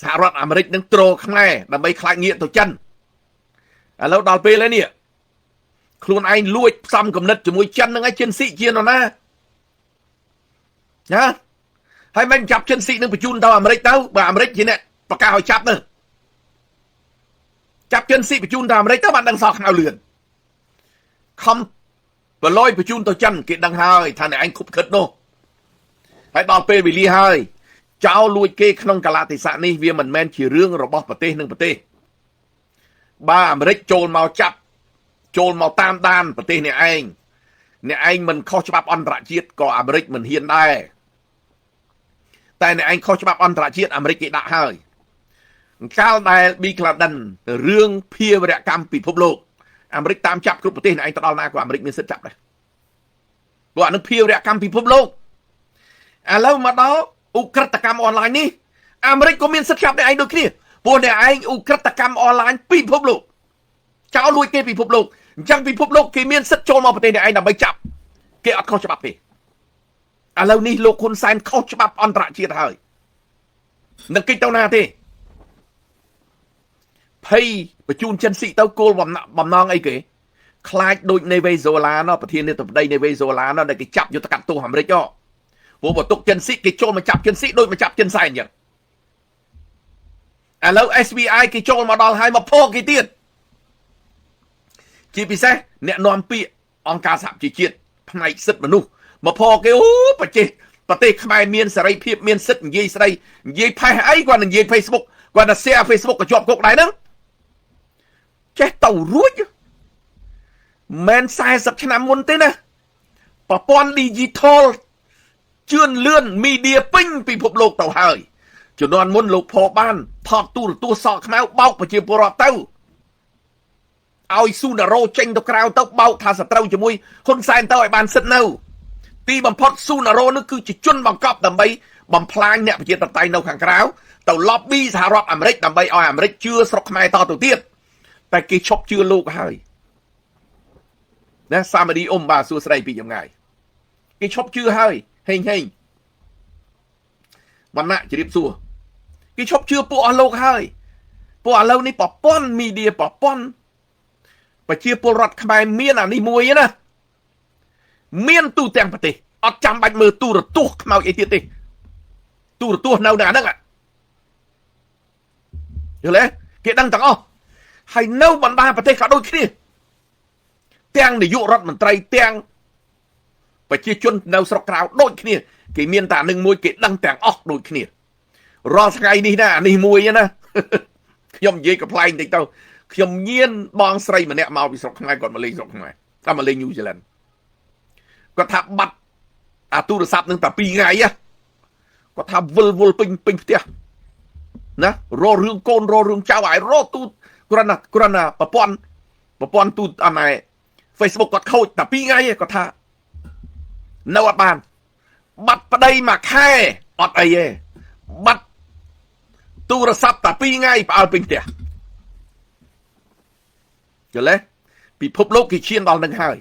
សហរដ្ឋអាមេរិកនឹងត្រខ្មែរដើម្បីខ្លាចងាកទៅចិនឥឡូវដល់ពេលហើយនេះខ្លួនឯងលួចផ្សំគំនិតជាមួយចិននឹងឲ្យចិនស៊ីជានរណាណាហើយមិនចាប់ចិនស៊ីនឹងបញ្ជូនទៅអាមេរិកទៅបើអាមេរិកជាអ្នកប្រកាសឲ្យចាប់នឹងចាប់ចិនស៊ីបញ្ជូនទៅអាមេរិកទៅបានដឹងសោះខ្មៅលឿនខំប្រឡយបញ្ជូនទៅចិនគេដឹងហើយថាអ្នកឯងខុបខិតនោះហើយដល់ពេលវេលាហើយចោលលួចគេក្នុងកលតិស័កនេះវាមិនមែនជារឿងរបស់ប្រទេសនឹងប្រទេសបើអាមេរិកចូលមកចាប់ចូលមកតាមដានប្រទេសអ្នកឯងមិនខុសច្បាប់អន្តរជាតិក៏អាមេរិកមិនហ៊ានដែរតែអ្នកឯងខុសច្បាប់អន្តរជាតិអាមេរិកគេដាក់ហើយកាលដែល Bin Laden រឿងភាវរកម្មពិភពលោកអាមេរិកតាមចាប់គ្រប់ប្រទេសអ្នកឯងទៅដល់ណាក៏អាមេរិកមានសិទ្ធិចាប់ដែរព្រោះអានឹងភាវរកម្មពិភពលោកឥឡូវមកដល់ឧក្រិដ្ឋកម្មអនឡាញនេះអាមេរិកក៏មានសិទ្ធិចាប់អ្នកឯងដូចគ្នាព្រោះអ្នកឯងឧក្រិដ្ឋកម្មអនឡាញពិភពលោកចោលលួចគេពិភពលោកអញ្ចឹងពិភពលោកគេមានសិទ្ធិចូលមកប្រទេសអ្នកឯងដើម្បីចាប់គេអត់ខុសច្បាប់ទេឥឡូវនេះលោកហ៊ុនសែនខុសច្បាប់អន្តរជាតិហើយនឹងគេទៅណាទេភ័យបញ្ជូនចិនស៊ីទៅគោលបំណងអីគេខ្លាចដូចនេវេសូឡាណោះប្រធានាធិបតីនេវេសូឡាណោះដែលគេចាប់យុទ្ធកាត់ទោសអាមេរិកព្រោះបើទុកចិនស៊ីគេចូលមកចាប់ចិនស៊ីដូចមកចាប់ចិនសែនអញ្ចឹងឥឡូវ SBI គេចូលមកដល់ហើយមកភោគគេទៀតជាពិសេសអ្នកនាំពាក្យអង្គការសហជីវជាតិផ្នែកសិទ្ធិមនុស្សមកភោគគេអូប្រទេសខ្មែរមានសេរីភាពមានសិទ្ធិនិយាយស្ដីនិយាយផេះអីគាត់និយាយ Facebook គាត់តែ share Facebook ក៏ជាប់គុកដែរហ្នឹងចេះទៅរួចមិន40ឆ្នាំមុនទេណាប្រព័ន្ធ digital ជឿនលឿន media ពេញពិភពលោកទៅហើយជំនាន់មុនលោកផបានថតទូរទស្សន៍សក់ខ្មៅបោកប្រជាពលរដ្ឋទៅឲ្យស៊ូណារ៉ូចេញទៅក្រៅទៅបោកថាសត្រូវជាមួយហ៊ុនសែនទៅឲ្យបានសិទ្ធនៅទីបំផុតស៊ូណារ៉ូនោះគឺជាជនបង្កប់ដើម្បីបំផ្លាញអ្នកប្រជាធិបតេយ្យនៅខាងក្រៅទៅ lobby សហរដ្ឋអាមេរិកដើម្បីឲ្យអាមេរិកជឿស្រុកខ្មែរតទៅទៀតតែគេឈប់ជឿលោកហើយណាសាមឌីបាទសួស្ដីពីចម្ងាយគេឈប់ជឿហើយហេងវណ្ណៈជ្រាបសួរគេឈប់ជឿពួកអស់លោកហើយពួកឥឡូវនេះប្រព័ន្ធ media ប្រព័ន្ធប្រជាពលរដ្ឋខ្មែរមានអានេះមួយណាមានទូទាំងប្រទេសអត់ចាំបាច់មើលទូរទស្សន៍ខ្មោចអីទៀតទេទូរទស្សន៍នៅណាហ្នឹងយល់ទេគេដឹងទាំងអស់ហើយនៅបណ្ដាប្រទេសក៏ដូចគ្នាទាំងនាយករដ្ឋមន្ត្រីទាំងប្រជាជននៅស្រុកក្រៅដូចគ្នាគេមានតែនឹងមួយគេដឹងទាំងអស់ដូចគ្នារាល់ថ្ងៃនេះណាអានេះមួយណាខ្ញុំនិយាយកំ pl ែងតិចទៅ ខ្ញុំញៀនបងស្រីម្នាក់មកពីស្រុកខ្មែរគាត់មកលេងស្រុកខ្មែរគាត់មកលេងញូហ្សេឡង់គាត់ថាបាត់អាទូរស័ព្ទនឹងតែ2ថ្ងៃគាត់ថាវិលពេញផ្ទះណារករឿងកូនរករឿងចៅហើយរកទូគ្រាន់តែប្រព័ន្ធទូអណែ Facebook គាត់ខូចតែ2ថ្ងៃគាត់ថានៅអត់បានបាត់ប្តីមួយខែអត់អីទេបាត់ទូរស័ព្ទតែ2ថ្ងៃផ្អើលពេញផ្ទះយល់ទេពិភពលោកគេឈានដល់នឹងហើយ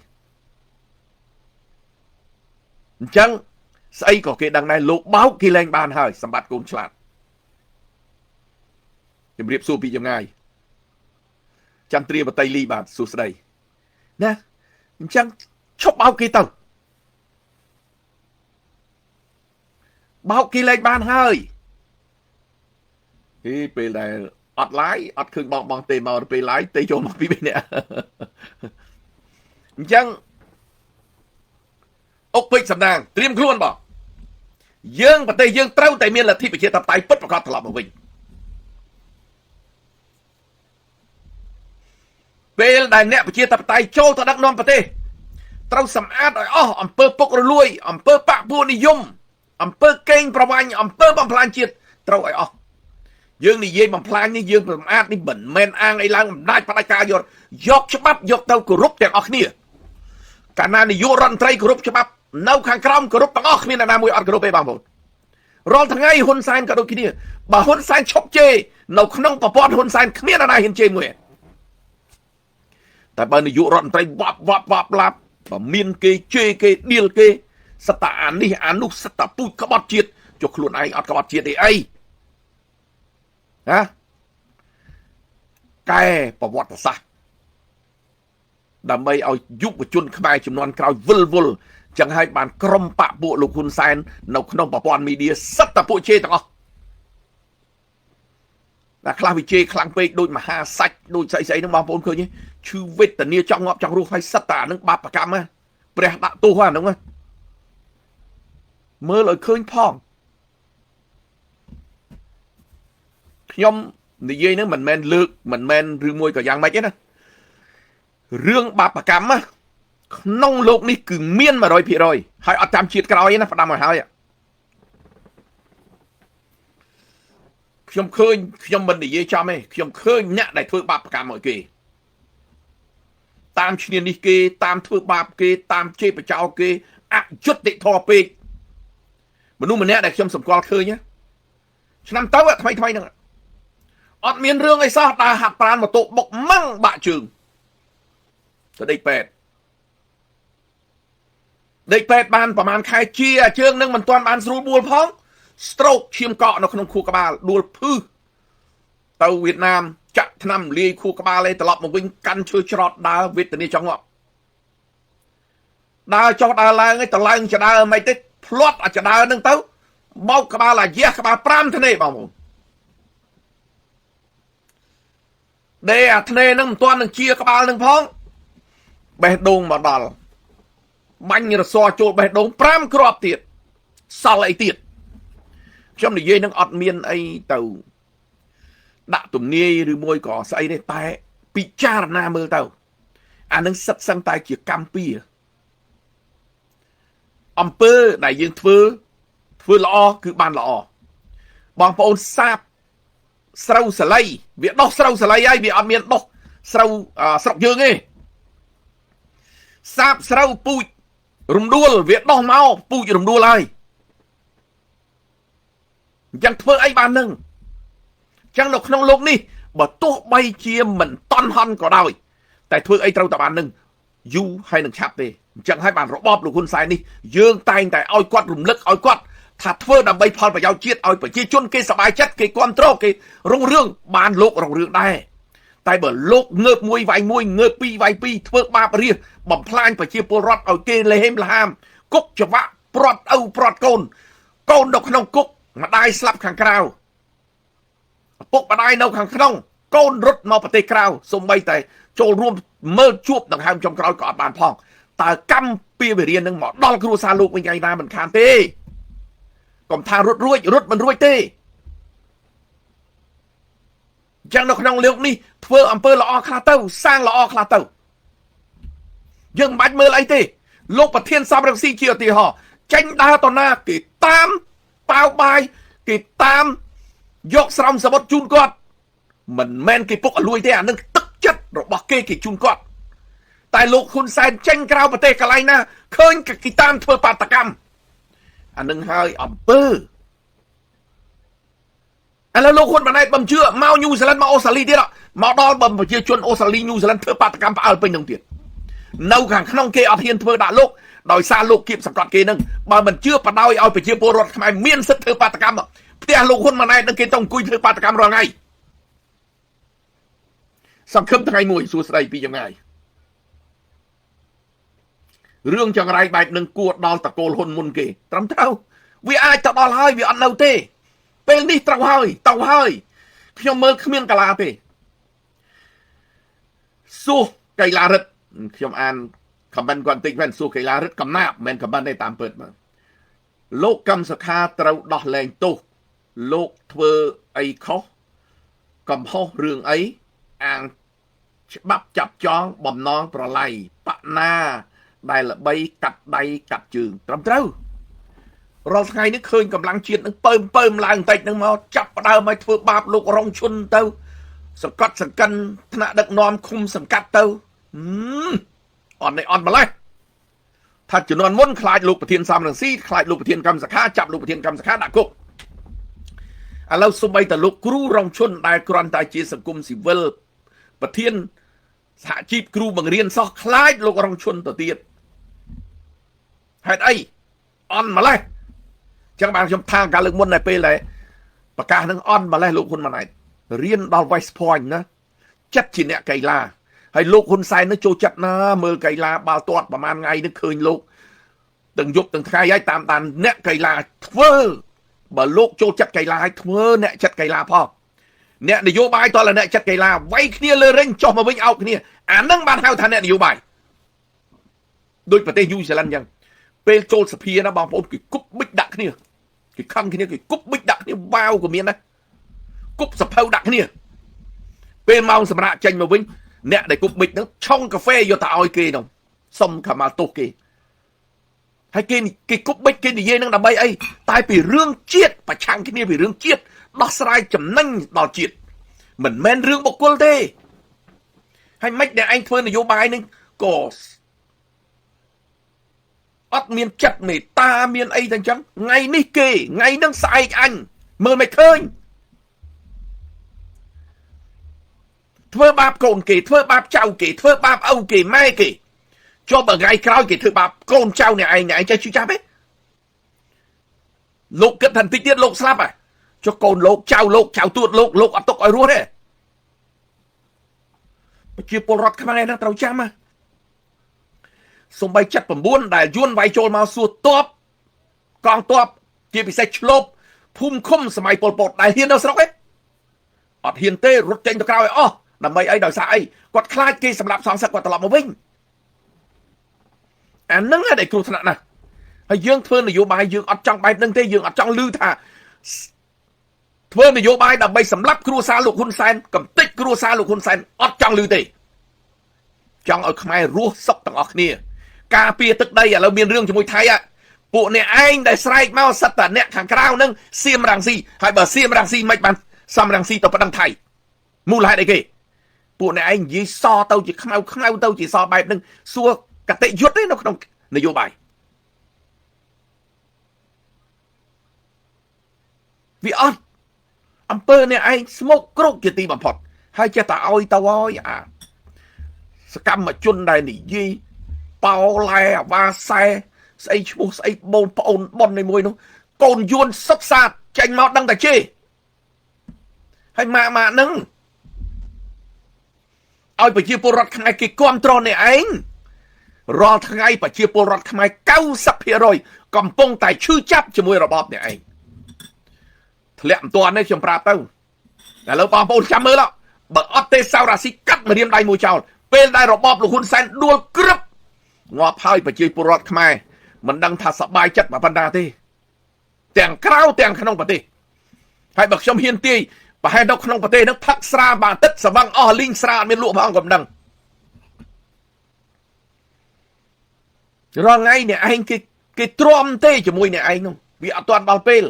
អញ្ចឹងស្អីក៏គេដឹងដែរលោកបោកគេលែងបានហើយសម្បត្តិកូនឆ្លាតជំរាបសួរពីចម្ងាយចន្ទ្រាបតីលីបាទសួស្តីណាអញ្ចឹងឈប់បោកគេទៅបោកគេលែងបានហើយពេលដែលអត់ឡាយអត់ឃើញបងទេមកពេលឡាយទេចូលមកពីនេះអញ្ចឹងអុកពេជ្រសំដាងត្រៀមខ្លួនបងយើងប្រទេសយើងត្រូវតែមានលទ្ធិប្រជាធិបតេយ្យពិតប្រាកដត្រឡប់មកវិញពេលដែលអ្នកប្រជាធិបតេយ្យចូលទៅដឹកនាំប្រទេសត្រូវសម្អាតឲ្យអស់អំពើពុករលួយអំពើបកពួកនិយមអំពើកេងប្រវ័ញ្ចអំពើបំផ្លាញជាតិត្រូវឲ្យអស់យើងនិយាយបំផ្លាញនេះយើងសម្អាតនេះមិនមែនអាងអីឡើងអំណាចផ្ដាច់ការយកច្បាប់យកទៅគោរពទាំងអស់គ្នាកាលណានាយករដ្ឋមន្ត្រីគោរពច្បាប់នៅខាងក្រោមគោរពទាំងអស់គ្មានអ្នកណាមួយអត់គោរពទេបងប្អូនរាល់ថ្ងៃហ៊ុនសែនក៏ដូចគ្នាបើហ៊ុនសែនឈប់ជេរនៅក្នុងប្រព័ន្ធហ៊ុនសែនគ្មានអ្នកណាហ៊ានជេរមួយតែបើនាយករដ្ឋមន្ត្រីវាប់ឡាប់បើមានគេជេរគេឌៀលគេសត្វតាអានេះអានោះសត្វតាពូជក្បត់ជាតិចុះខ្លួនឯងអត់ក្បត់ជាតិទេអីណាកែប្រវត្តិសាស្ត្រដើម្បីឲ្យយុវជនខ្មែរចំនួនក្រោយវិលចឹងហើយបានក្រុមបកពួកលោកហ៊ុនសែននៅក្នុងប្រព័ន្ធមីឌាសិតតែពួកជេរទាំងអស់តែខ្លះវាជេរខ្លាំងពេកដូចមហាសាច់ដូចស្អីហ្នឹងបងប្អូនឃើញឈឺវេទនាចង់ងាប់ចង់រស់ហើយសិតតែអាហ្នឹងបាបកម្មព្រះដាក់ទោសអាហ្នឹងមើលឲ្យឃើញផងខ្ញុំនិយាយហ្នឹងមិនមែនលើកមិនមែនឬមួយក៏យ៉ាងម៉េចទេណារឿងបាបកម្មក្នុងโลกនេះគឺមាន 100% ហើយអត់តាមជាតិក្រោយទេណាផ្ដាំឲ្យហើយខ្ញុំឃើញខ្ញុំមិននិយាយចំទេខ្ញុំឃើញអ្នកដែលធ្វើបាបកម្មឲ្យគេតាមឈ្នានេះគេតាមធ្វើបាបគេតាមជេរបចោលគេអយុត្តិធម៌ពេកមនុស្សម្នាក់ដែលខ្ញុំសម្គាល់ឃើញឆ្នាំទៅថ្មីហ្នឹងអត់មានរឿងអីសោះដើរហាត់ប្រាណម៉ូតូបុកម៉ាំងបាក់ជើងទៅដេកពេទ្យបានប្រហែលខែជាជើងនឹងមិនទាន់បានស្រួលបួលផង stroke ឈាមកកនៅក្នុងខួរក្បាលដួលភឺទៅវៀតណាមចាក់ថ្នាំលាយខួរក្បាលឯងត្រឡប់មកវិញកាន់ឈើច្រត់ដើរវេទនាចង់ងាប់ដើរចុះដើរឡើងឯងតឡើងចដើមិនទេផ្លាត់អាចដើនឹងទៅបោកក្បាលអាយះក្បាល5ធ្នេបងប្អូនដេអាធ្នេនឹងមិនទាន់នឹងជាក្បាលនឹងផងបេះដូងមកដល់បាញ់រស័រចូលបេះដូង5គ្រាប់ទៀតសល់អីទៀតខ្ញុំនិយាយនឹងអត់មានអីទៅដាក់ទំនាយឬមួយក៏ស្អីទេតែពិចារណាមើលទៅអានឹងសិតសឹងតែជាកម្មពីអំពើដែលយើងធ្វើល្អគឺបានល្អបងប្អូនសាបស្រូវសាលីវាដោះស្រូវសាលីហើយវាអត់មានដោះស្រូវស្រុកយើងទេសាបស្រូវពូជរំដួលវាដោះមកពូជរំដួលហើយអញ្ចឹងធ្វើអីបាននឹងអញ្ចឹងនៅក្នុងโลกនេះបើទោះបីជាមិនតន់ហន់ក៏ដោយតែធ្វើអីត្រូវតែបាននឹងយូរហើយនឹងឆាប់ទេអញ្ចឹងហើយបានរបបលោកហ៊ុនសែននេះយើងតែងតែឲ្យគាត់រំលឹកឲ្យគាត់ថាធ្វើដើម្បីផលប្រយោជន៍ជាតិឲ្យប្រជាជនគេសប្បាយចិត្តគេគ្រប់គ្រងគេរុងរឿងបានលោករងរឿងដែរតែបើលោកងើបមួយវាយមួយងើបពីរវាយពីរធ្វើបាបរាជបំផ្លាញប្រជាពលរដ្ឋឲ្យគេលេហេមលហាមគុកច្បាក់ព្រាត់ឪព្រាត់កូននៅក្នុងគុកម្ដាយស្លាប់ខាងក្រៅឪពុកម្ដាយនៅខាងក្នុងកូនរត់មកប្រទេសក្រៅសូម្បីតែចូលរួមមើលជួបដង្ហើមចំក្រោយក៏អត់បានផងតើកម្មពីវិរិយនឹងមកដល់គ្រួសារលោកវិញថ្ងៃណាមិនខានទេកុំថារត់មិនរួចទេ ចឹងនៅក្នុងលោកនេះធ្វើអំពើល្អខ្លះទៅសាងល្អខ្លះទៅយើងមិនបាច់មើលអីទេលោកប្រធានសំរងស៊ីជាឧទាហរណ៍ចេញដើរតណាគេតាមប៉ាវបាយគេតាមយកស្រោមសមុទ្រជូនគាត់មិនមែនគេពុកអលួយទេអានឹងទឹកចិត្តរបស់គេជូនគាត់តែលោកហ៊ុនសែនចេញក្រៅប្រទេសកន្លែងណាឃើញគេតាមធ្វើបាតកម្មអានឹងហើយអំពើឥឡូវលោកហ៊ុនម៉ាណែតបំជឿមកញូហ្សេឡង់មកអូស្ត្រាលីទៀតមកដល់បំប្រជាជនអូស្ត្រាលីញូហ្សេឡង់ធ្វើបាតកម្មផ្អើលពេញនឹងទៀតនៅខាងក្នុងគេអត់ហ៊ានធ្វើដាក់លោកដោយសារលោកគៀបសង្កត់គេនឹងបើមិនជឿបដ ாய் ឲ្យប្រជាពលរដ្ឋខ្មែរមានសិទ្ធិធ្វើបាតកម្មផ្ទះលោកហ៊ុនម៉ាណែតនឹងគេต้องអង្គុយធ្វើបាតកម្មរាល់ថ្ងៃសង្ឃឹមថ្ងៃមួយសួស្ដីពីចម្ងាយរឿងចង្រៃបែបនឹងគួរដល់តកូលហ៊ុនមុនគេត្រឹមត្រូវវាអាចទៅដល់ហើយវាអត់នៅទេពេលនេះត្រូវហើយទៅហើយខ្ញុំមើលគ្មានកាឡាទេសួរកៃឡារិទ្ធខ្ញុំអានខមមិនគាត់បន្តិចមែនសួរកៃឡារិទ្ធកំណាប់មិនខមមិនទេតាមពិតមកលោកកឹមសុខាត្រូវដោះលែងទោសលោកធ្វើអីខុសកំហុសរឿងអីអាងច្បាប់ចាប់ចងបំណងប្រឡ័យបណាដែលល្បីកាត់ដៃកាត់ជើងត្រឹមត្រូវរាល់ថ្ងៃនេះឃើញកម្លាំងជាតិនឹងពើមឡើងបន្តិចនឹងមកចាប់ផ្ដើមឲ្យធ្វើបាបលោករងឈុនទៅសង្កត់សង្កិនថ្នាក់ដឹកនាំឃុំសង្កាត់ទៅអត់ម្លេះថាជំនាន់មុនខ្លាចលោកប្រធានសំរងស៊ីខ្លាចលោកប្រធានកម្មសខាចាប់លោកប្រធានកម្មសខាដាក់គុកឥឡូវសូម្បីតែលោកគ្រូរងឈុនដែលគ្រាន់តែជាសង្គមស៊ីវិលប្រធានសហជីពគ្រូបង្រៀនសោះខ្លាចលោករងឈុនទៅទៀតហេតុអីអន់ម្លេះចឹងបានខ្ញុំថាកាលលើកមុនតែពេលដែលប្រកាសនឹងអន់ម្លេះលោកហ៊ុនម៉ាណែតរៀនដល់ West Point ណាចិត្តជាអ្នកកីឡាហើយលោកហ៊ុនសែននឹងចូលចិត្តណាមើលកីឡាបាល់ទាត់ប្រហែលថ្ងៃនេះឃើញលោកទាំងយប់ទាំងថ្ងៃហើយតាមដានអ្នកកីឡាធ្វើបើលោកចូលចិត្តកីឡាហើយធ្វើអ្នកចិត្តកីឡាផងអ្នកនយោបាយតើអ្នកចិត្តកីឡាវាយគ្នាលើរេងចុះមកវិញអោបគ្នាអានឹងបានហៅថាអ្នកនយោបាយដូចប្រទេសញូហ្សេឡង់អញ្ចឹងពេលចូលសភាណាបងប្អូនគេគប់ប៊ិចដាក់គ្នាគេខឹងគ្នាគេគប់ប៊ិចដាក់គ្នាវ៉ាវក៏មានដែរគប់សភៅដាក់គ្នាពេលម៉ោងសម្រាប់ចេញមកវិញអ្នកដែលគប់ប៊ិចហ្នឹងឆុងកាហ្វេយកទៅឲ្យគេនោះសុំខមាល់ទោសគេហើយគេគប់ប៊ិចគេនិយាយនឹងដើម្បីអីតែពីរឿងជាតិប្រឆាំងគ្នាពីរឿងជាតិដោះស្រាយចំណេញដល់ជាតិមិនមែនរឿងបុគ្គលទេហើយមិនដែលឯងធ្វើនយោបាយនឹងក៏អត់មានចិត្តមេត្តាមានអីទាំងចឹងថ្ងៃនេះគេថ្ងៃហ្នឹងស្អែកអញមើលមិនឃើញធ្វើបាបកូនគេធ្វើបាបចៅគេធ្វើបាបឪគេម៉ែគេចុះបើថ្ងៃក្រោយគេធ្វើបាបកូនចៅអ្នកឯងចេះជឿចាប់ទេលោកគិតថាបន្តិចទៀតលោកស្លាប់ហ៎ចុះកូនលោកចៅទួតលោកអត់ទុកឲ្យរស់ទេប្រជាពលរដ្ឋខ្មែរហ្នឹងត្រូវចាំហ៎សំបី79ដែលយួនវាយចូលមកសួរតបកងតបជាពិសេសឆ្លប់ភូមិឃុំសម័យប៉ុលពតដែលហ៊ាននៅស្រុកឯងអត់ហ៊ានទេរត់ចេញទៅក្រៅឲ្យអស់ដើម្បីអីដោយសារអីគាត់ខ្លាចគេសម្លាប់សងសឹកគាត់ត្រឡប់មកវិញអានឹងឯងគ្រោះថ្នាក់ណាស់ហើយយើងធ្វើនយោបាយយើងអត់ចង់បែបហ្នឹងទេយើងអត់ចង់ឮថាធ្វើនយោបាយដើម្បីសម្លាប់គ្រួសារលោកហ៊ុនសែនកំទេចគ្រួសារលោកហ៊ុនសែនអត់ចង់ឮទេចង់ឲ្យខ្មែររស់សុខទាំងអស់គ្នាការពារទឹកដីឥឡូវមានរឿងជាមួយថៃពួកអ្នកឯងដែលស្រែកមកសិតតែអ្នកខាងក្រៅហ្នឹងសៀមរាំងស៊ីហើយបើសៀមរាំងស៊ីមិនបានសំរាំងស៊ីទៅប្តឹងថៃមូលហេតុអីគេពួកអ្នកឯងនិយាយសទៅជាខ្មៅទៅជាសបែបហ្នឹងសួរកតិយុត្តទេនៅក្នុងនយោបាយវាអត់អំពើអ្នកឯងស្មុកគ្រោកជាទីបំផុតហើយចេះតែឲ្យទៅឲ្យសកម្មជនដែលនិយាយប៉ោឡែអាវ៉ាសែស្អីឈ្មោះស្អីបងប្អូនប៉ុននៃមួយនោះកូនយួនសុកសាតចេញមកដឹងតែជេរហើយម៉ាក់ហ្នឹងឲ្យប្រជាពលរដ្ឋខ្មែរគេគ្រប់គ្រងនេះឯងរាល់ថ្ងៃប្រជាពលរដ្ឋខ្មែរ 90% កំពុងតែឈឺចាប់ជាមួយរបបនេះឯងធ្លាក់មិនទាន់ទេខ្ញុំប្រាប់ទៅឥឡូវបងប្អូនចាំមើលបើអត់ទេសៅរាស៊ីកាត់ម្រាមដៃមួយចោលពេលដែលរបបលោកហ៊ុនសែនដួលក្រឹបងាប់ហើយប្រជាពលរដ្ឋខ្មែរមិនដឹងថាសប្បាយចិត្តប៉ុណ្ណាទេទាំងក្រៅទាំងក្នុងប្រទេសហើយបើខ្ញុំហ៊ានទាយ ប្រហែលនៅក្នុងប្រទេសហ្នឹងផឹកស្រាបានទឹកស្វឹងអស់លីងស្រាអត់មានលក់ផងក៏មិនដឹងរងថ្ងៃអ្នកឯងគេទ្រាំទេជាមួយអ្នកឯងនោះវាអត់ទាន់ដល់ពេល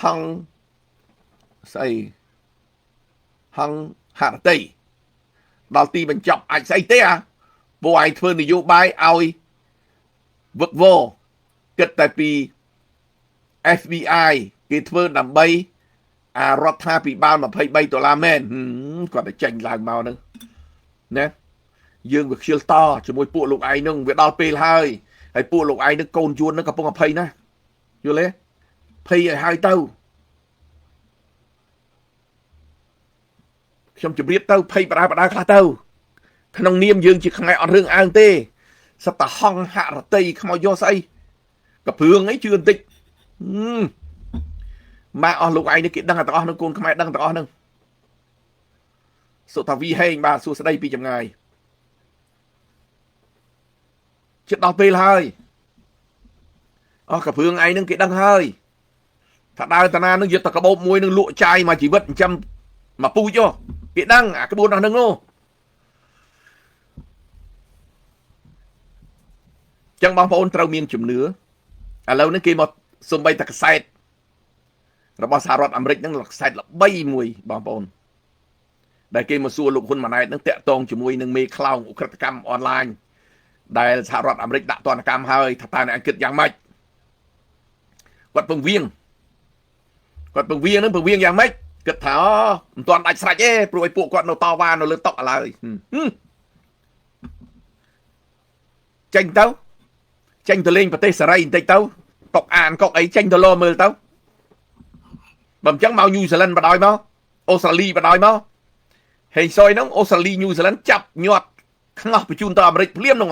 ហងស្អីហងហារតីដល់ទីបញ្ចប់អាចស្អីទេពួកឯងធ្វើនយោបាយឲ្យវឹកវរគិតតែពី FBI គេធ្វើដើម្បីរដ្ឋាភិបាល$23មែនគាត់តែចេញឡើងមកហ្នឹងណាយើងវាខ្ជិលតជាមួយពួកលោកឯងហ្នឹងវាដល់ពេលហើយពួកលោកឯងហ្នឹងកូនជួនហ្នឹងកំពុងអភ័យណាយល់ទេភ័យឲ្យហើយទៅខ្ញុំជម្រាបទៅភ័យបដាខ្លះទៅក្នុងនាមយើងជាខ្មែរអត់រឿងអើងទេសត្វតាហងហរតីខ្មោចយកស្អីកព្រឿងអីជឿបន្តិចម៉ែអស់លោកឯងនេះគេដឹងទាំងអស់នឹងកូនខ្មែរដឹងទាំងអស់នឹងសុថាវីហេងបាទសួស្ដីពីចម្ងាយជិតដល់ពេលហើយអស់កព្រឿងឯងនឹងគេដឹងហើយថាដើរតាណានឹងយកតែកបោបមួយនឹងលក់ចាយមកជីវិតចិញ្ចឹមមកពូជគេដឹងអាក្បួនរបស់នឹងនោះចឹងបងប្អូនត្រូវមានជំនឿឥឡូវនេះគេមកសំបីតែកសែតរបស់សហរដ្ឋអាមេរិកហ្នឹងខ្សែល្បីមួយបងប្អូនដែលគេមកសួរលោកហ៊ុនម៉ាណែតហ្នឹងតាក់ទងជាមួយនឹងមេខ្លោងអ ுக ្រិតកម្មអនឡាញដែលសហរដ្ឋអាមេរិកដាក់ទណ្ឌកម្មហើយថាតើអ្នកគិតយ៉ាងម៉េចគាត់ពង្រៀងហ្នឹងពង្រៀងយ៉ាងម៉េចគិតថាមិនទាន់ដាច់ស្រេចទេព្រោះឲ្យពួកគាត់នៅតវ៉ានៅលើតុឥឡូវចេញទៅលេងប្រទេសសេរីបន្តិចទៅតុកអានកុកអីចេញទៅលោមើលទៅបើមិនចឹងមកញូហ្សេឡង់បដ ாய் មកអូស្ត្រាលីបដ ாய் មកហេងសុយហ្នឹងអូស្ត្រាលីញូហ្សេឡង់ចាប់ញាត់ខ្នោះបញ្ជូនទៅអាមេរិកភ្លាមហ្នឹង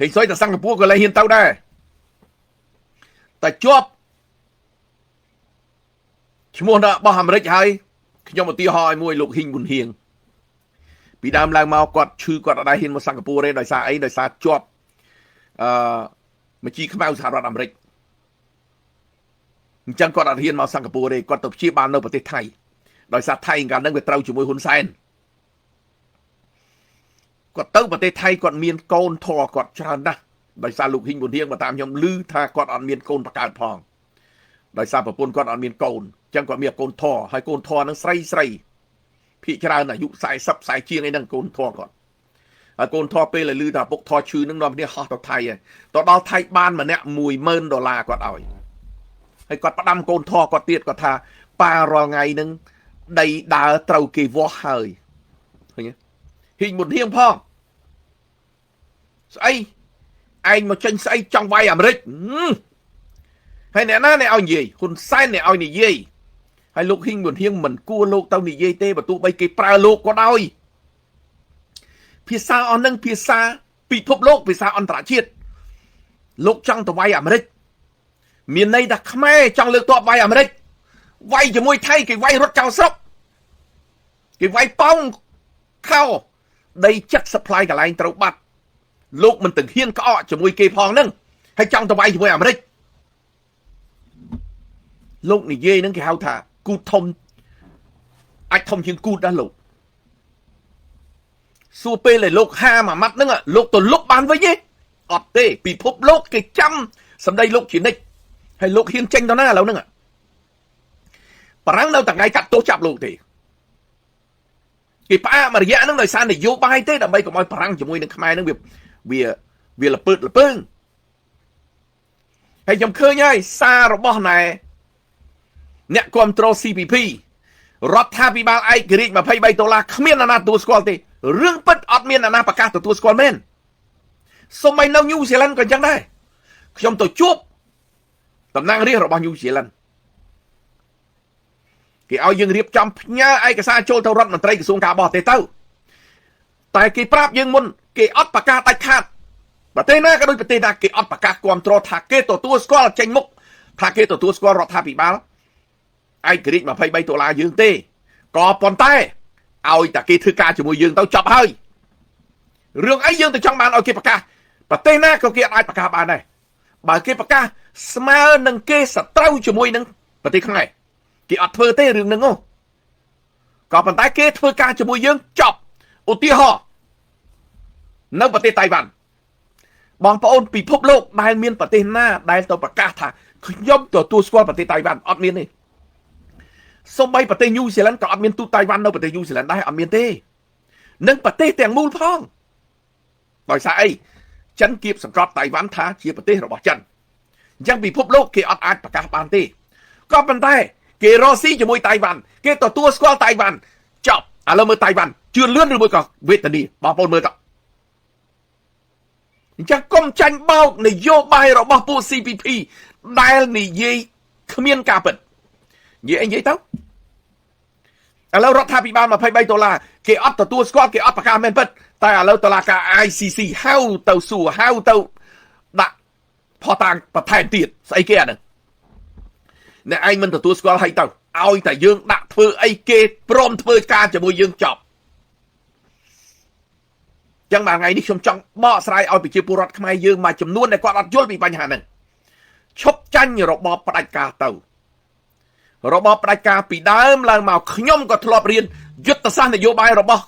ហេងសុយទៅសិង្ហបុរីក៏លែងហ៊ានទៅដែរតែជាប់ឈ្មោះរបស់អាមេរិកហើយខ្ញុំឧទាហរណ៍ឲ្យមួយលោកហ៊ីងប៊ុនហៀងពីដើមឡើងមកគាត់ឈឺគាត់អត់ដែរហ៊ានមកសិង្ហបុរីទេដោយសារអីដោយសារជាប់មជីខ្មៅសហរដ្ឋអាមេរិកអញ្ចឹងគាត់អត់ហ៊ានមកសិង្ហបុរីទេគាត់ទៅព្យាបាលនៅប្រទេសថៃដោយសារថៃកាលហ្នឹងវាត្រូវជាមួយហ៊ុនសែនគាត់ទៅប្រទេសថៃគាត់មានកូនធរគាត់ច្រើនណាស់ដោយសារលោកហ៊ីងប៊ុនហៀងបើតាមខ្ញុំឮថាគាត់អត់មានកូនបកើតផងដោយសារប្រពន្ធគាត់អត់មានកូនអញ្ចឹងគាត់មានកូនធរហើយកូនធរហ្នឹងស្រីភាគច្រើនអាយុ40 40ជាងអីហ្នឹងកូនធរគាត់ហើយកូនធរពេលដែលឮថាពុកធរឈឺហ្នឹងនាំគ្នាហោះទៅថៃហើយទៅដល់ថៃបានម្នាក់$10,000គាត់ឲ្យហើយគាត់ផ្ដាំកូនធរគាត់ទៀតគាត់ថាប៉ារាល់ថ្ងៃហ្នឹងដីដើរត្រូវគេវាស់ហើយឃើញទេហ៊ីងប៊ុនហៀងផងស្អីឯងមកចេញស្អីចង់វាយអាមេរិកហើយអ្នកណាអ្នកឲ្យនិយាយហ៊ុនសែនអ្នកឲ្យនិយាយហើយលោកហ៊ីងប៊ុនហៀងមិនគួរលោកទៅនិយាយទេបើទោះបីគេប្រើលោកក៏ដោយភាសាអស់នឹងភាសាពិភពលោកភាសាអន្តរជាតិលោកចង់ទៅវាយអាមេរិកមានន័យថាខ្មែរចង់លើកទ័ពវាយអាមេរិកវាយជាមួយថៃគេវាយរត់ចោលស្រុកគេវាយប៉ោងខោដី70 ផ្លាយកន្លែងត្រូវបាត់លោកមិនទាំងហ៊ានក្អកជាមួយគេផងហ្នឹងហើយចង់ទៅវាយជាមួយអាមេរិកលោកនិយាយហ្នឹងគេហៅថាគូធំអាចធំជាងគូដែរលោកសួរពេលដែលលោកហាមួយម៉ាត់ហ្នឹងលោកទៅលុបបានវិញទេអត់ទេពិភពលោកគេចាំសម្ដីលោកជានិច្ចហើយលោកហ៊ានចេញទៅណាឥឡូវហ្នឹងបារាំងនៅតែថ្ងៃកាត់ទោសចាប់លោកទេគេផ្អាកមួយរយៈហ្នឹងដោយសារនយោបាយទេដើម្បីកុំឲ្យបារាំងជាមួយនឹងខ្មែរហ្នឹងវាលពើលពើងហើយខ្ញុំឃើញហើយសាររបស់ណែអ្នកគ្រប់គ្រង CPP រដ្ឋាភិបាលឯករាជ្យ$23គ្មានអាណាទទួលស្គាល់ទេរឿងពិតអត់មានអាណាប្រកាសទទួលស្គាល់មែនសូម្បីនៅញូហ្សេឡង់ក៏អញ្ចឹងដែរខ្ញុំទៅជួបតំណាងរាស្ត្ររបស់ញូហ្សេឡង់គេឲ្យយើងរៀបចំផ្ញើឯកសារចូលទៅរដ្ឋមន្ត្រីក្រសួងការបរទេសទៅតែគេប្រាប់យើងមុនគេអត់ប្រកាសដាច់ខាតប្រទេសណាក៏ដូចប្រទេសណាគេអត់ប្រកាសគ្រប់គ្រងថាគេទទួលស្គាល់ចេញមុខថាគេទទួលស្គាល់រដ្ឋាភិបាលឯករាជ្យ$23យើងទេក៏ប៉ុន្តែឲ្យតែគេធ្វើការជាមួយយើងទៅចប់ហើយរឿងអីយើងទៅចង់បានឲ្យគេប្រកាសប្រទេសណាក៏គេអាចប្រកាសបានដែរ បើគេប្រកាសស្មើនឹងគេសត្រូវជាមួយនឹងប្រទេសខ្មែរគេអត់ធ្វើទេរឿងហ្នឹងក៏ប៉ុន្តែគេធ្វើការជាមួយយើងចប់ឧទាហរណ៍នៅប្រទេសតៃវ៉ាន់បងប្អូនពិភពលោកដែលមានប្រទេសណាដែលទៅប្រកាសថាខ្ញុំទទួលស្គាល់ប្រទេសតៃវ៉ាន់អត់មានទេសូម្បីប្រទេសញូហ្សេឡង់ក៏អត់មានទូតតៃវ៉ាន់នៅប្រទេសញូហ្សេឡង់ដែរអត់មានទេនឹងប្រទេសទាំងមូលផងដោយសារអីចិនគៀបសង្កត់តៃវ៉ាន់ថាជាប្រទេសរបស់ចិនអញ្ចឹងពិភពលោកគេអត់អាចប្រកាសបានទេក៏ប៉ុន្តែគេរកស៊ីជាមួយតៃវ៉ាន់គេទទួលស្គាល់តៃវ៉ាន់ចប់ឥឡូវមើលតៃវ៉ាន់ជឿនលឿនឬមួយក៏វេទនាបងប្អូនមើលតអញ្ចឹងកុំចាញ់បោកនយោបាយរបស់ពួក CPP ដែលនិយាយគ្មានការពិតនិយាយទៅឥឡូវរដ្ឋាភិបាល$23គេអត់ទទួលស្គាល់គេអត់ប្រកាសមែនពិតតែឥឡូវតុលាការ ICC ហៅទៅសួរហៅទៅដាក់ផតាំងបន្ថែមទៀតស្អីគេអាហ្នឹងអ្នកឯងមិនទទួលស្គាល់ឲ្យទៅឲ្យតែយើងដាក់ធ្វើអីគេព្រមធ្វើការជាមួយយើងចប់ចឹងបាទថ្ងៃនេះខ្ញុំចង់បកស្រាយឲ្យប្រជាពលរដ្ឋខ្មែរយើងមួយចំនួនដែលគាត់អត់យល់ពីបញ្ហាហ្នឹងឈប់ចាញ់របបផ្ដាច់ការទៅរបបផ្ដាច់ការពីដើមឡើងមកខ្ញុំក៏ធ្លាប់រៀនយុទ្ធសាស្ត្រនយោបាយរបស់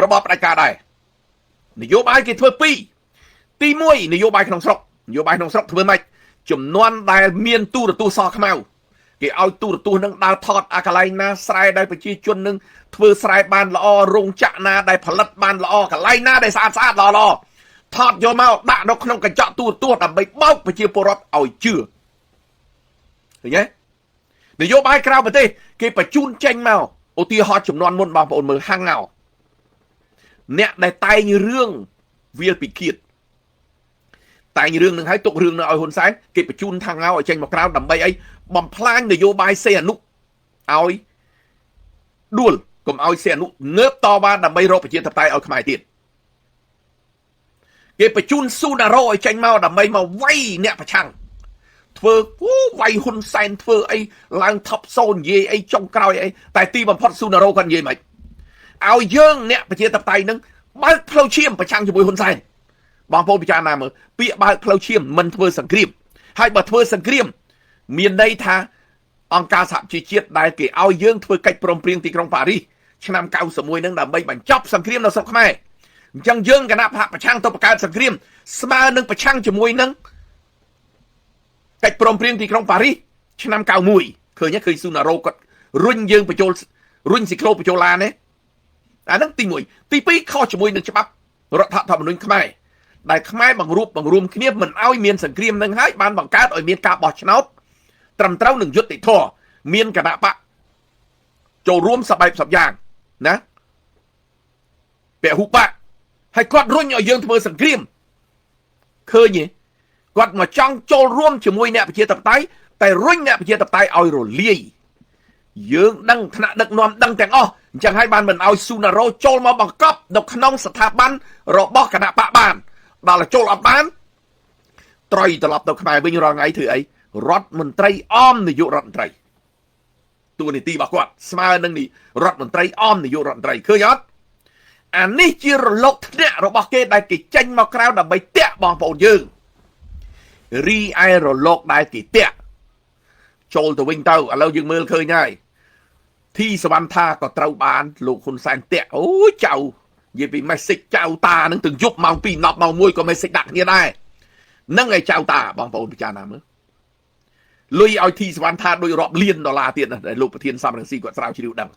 របបផ្ដាច់ការដែរនយោបាយគេធ្វើពីរទី1នយោបាយក្នុងស្រុកនយោបាយក្នុងស្រុកធ្វើម៉េចចំនួនដែលមានទូរទស្សន៍សខ្មៅគេឲ្យទូរទស្សន៍នឹងដើរថតអាកន្លែងណាស្រែដែលប្រជាជននឹងធ្វើស្រែបានល្អរោងចក្រណាដែលផលិតបានល្អកន្លែងណាដែលស្អាតល្អថតយកមកដាក់នៅក្នុងកញ្ចក់ទូរទស្សន៍ដើម្បីបោកប្រជាពលរដ្ឋឲ្យជឿឃើញទេនយោបាយក្រៅប្រទេសគេបញ្ជូនចេញមកឧទាហរណ៍ចំនួនមុនបងប្អូនមើលហាងងោអ្នកដែលតែងរឿងវាលពិឃាតតែងរឿងនឹងឲ្យទុករឿងនៅឲ្យហ៊ុនសែនគេបញ្ជូនហាងងោឲ្យចេញមកក្រៅដើម្បីអីបំផ្លាញនយោបាយសេអនុឲ្យដួលកុំឲ្យសេអនុងើបតវ៉ាដើម្បីរកប្រជាធិបតេយ្យឲ្យខ្មែរទៀតគេបញ្ជូនស៊ូណារ៉ូឲ្យចេញមកដើម្បីមកវាយអ្នកប្រឆាំងធ្វើវាយហ៊ុនសែនធ្វើអីឡើងថប់សូននិយាយអីចុងក្រោយអីតែទីបំផុតស៊ូណារ៉ូគាត់និយាយមិនឲ្យយើងអ្នកប្រជាធិបតេយ្យនឹងបើកផ្លូវឈាមប្រឆាំងជាមួយហ៊ុនសែនបងប្អូនពិចារណាមើលពាក្យបើកផ្លូវឈាមមិនធ្វើសង្គ្រាមហើយបើធ្វើសង្គ្រាមមានន័យថាអង្គការសហប្រជាជាតិដែលគេឲ្យយើងធ្វើកិច្ចព្រមព្រៀងទីក្រុងប៉ារីសឆ្នាំ91នឹងដើម្បីបញ្ចប់សង្គ្រាមនៅស្រុកខ្មែរអញ្ចឹងយើងគណៈបកប្រឆាំងទៅបង្កើតសង្គ្រាមស្មើនឹងប្រឆាំងជាមួយនឹងកិច្ចព្រមព្រៀងទីក្រុងប៉ារីសឆ្នាំ91ឃើញស៊ូណារ៉ូគាត់រុញយើងបញ្ចូលរុញស៊ីក្លូបញ្ចូលឡានទេអាហ្នឹងទី1ទី2ខុសជាមួយនឹងច្បាប់រដ្ឋធម្មនុញ្ញខ្មែរដែលខ្មែរបង្រួបបង្រួមគ្នាមិនឲ្យមានសង្គ្រាមនឹងហើយបានបង្កើតឲ្យមានការបោះឆ្នោតត្រឹមត្រូវនឹងយុត្តិធម៌មានគណៈបកចូលរួមសបែបសពយ៉ាងណាពហុបកហើយគាត់រុញឲ្យយើងធ្វើសង្គ្រាមឃើញទេគាត់មកចង់ចូលរួមជាមួយអ្នកប្រជាធិបតេយ្យតែរុញអ្នកប្រជាធិបតេយ្យឲ្យរលាយយើងដឹងថ្នាក់ដឹកនាំដឹងទាំងអស់អញ្ចឹងហើយបានមិនឲ្យស៊ូណារ៉ូចូលមកបង្កប់នៅក្នុងស្ថាប័នរបស់គណៈបកបានដល់ចូលអត់បានត្រៃត្រឡប់ទៅខ្មែរវិញរាល់ថ្ងៃធ្វើអីរដ្ឋមន្ត្រីអមនាយករដ្ឋមន្ត្រីតួនាទីរបស់គាត់ស្មើនឹងនេះរដ្ឋមន្ត្រីអមនាយករដ្ឋមន្ត្រីឃើញអត់អានេះជារលកធ្នាក់របស់គេដែលគេចេញមកក្រៅដើម្បីតាក់បងប្អូនយើងរីឯរលកដែលគេតាក់ចូលទៅវិញទៅឥឡូវយើងមើលឃើញហើយធីសវណ្ណថាក៏ត្រូវបានលោកហ៊ុនសែនតាក់អូយចៅនិយាយពីមេសិកចៅតានឹងទាំងយប់ម៉ោង2 10ម៉ោង1ក៏មេសិកដាក់គ្នាដែរនឹងឯចៅតាបងប្អូនពិចារណាមើលលុយឲ្យធីសវណ្ណថាដូចរាប់លានដុល្លារទៀតណាដែលលោកប្រធានសំរងស៊ីគាត់ស្រាវជ្រាវដឹង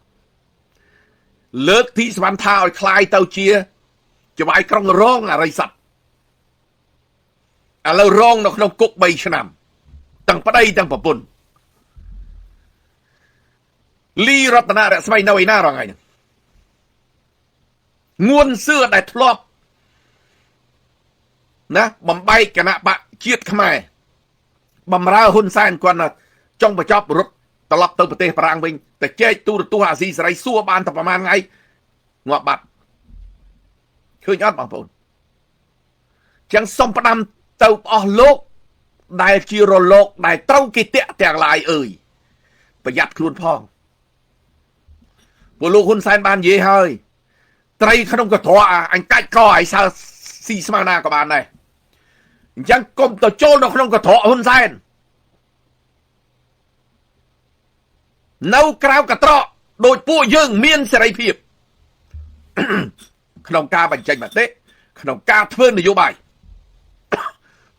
លើកធីសវណ្ណថាឲ្យคล้ายទៅជាច្បាយក្រុងរងអរិយស័ព្ទឥឡូវរងនៅក្នុងគុក3ឆ្នាំទាំងប្តីទាំងប្រពន្ធលីរតនៈរស្មីនៅឯណារងថ្ងៃនេះងួនសឿដែលធ្លាប់ណាបំបែកគណៈបកជាតិខ្មែរបំរើហ៊ុនសែនគាត់ចង់បញ្ចប់រត់ត្រឡប់ទៅប្រទេសបារាំងវិញតែចែកទូរទស្សន៍អាស៊ីសេរីសួរបានតែប្រហែលថ្ងៃងាប់បាត់ឃើញអត់បងប្អូនចឹងសុំផ្ដាំទៅអស់លោកដែលជារលកដែលត្រូវគេតាក់ទាំងឡាយអើយប្រយ័ត្នខ្លួនផងពួកលោកហ៊ុនសែនបាននិយាយហើយត្រីក្នុងកត្រអញកាច់កឲ្យសើស៊ីស្មើណាក៏បានដែរ chẳng công tờ chôn nó không có thọ hôn sen nấu cao cả trọ đôi bộ dương miên sẽ đầy phiệp không ca bành tranh mà thế không ca thương là vô bài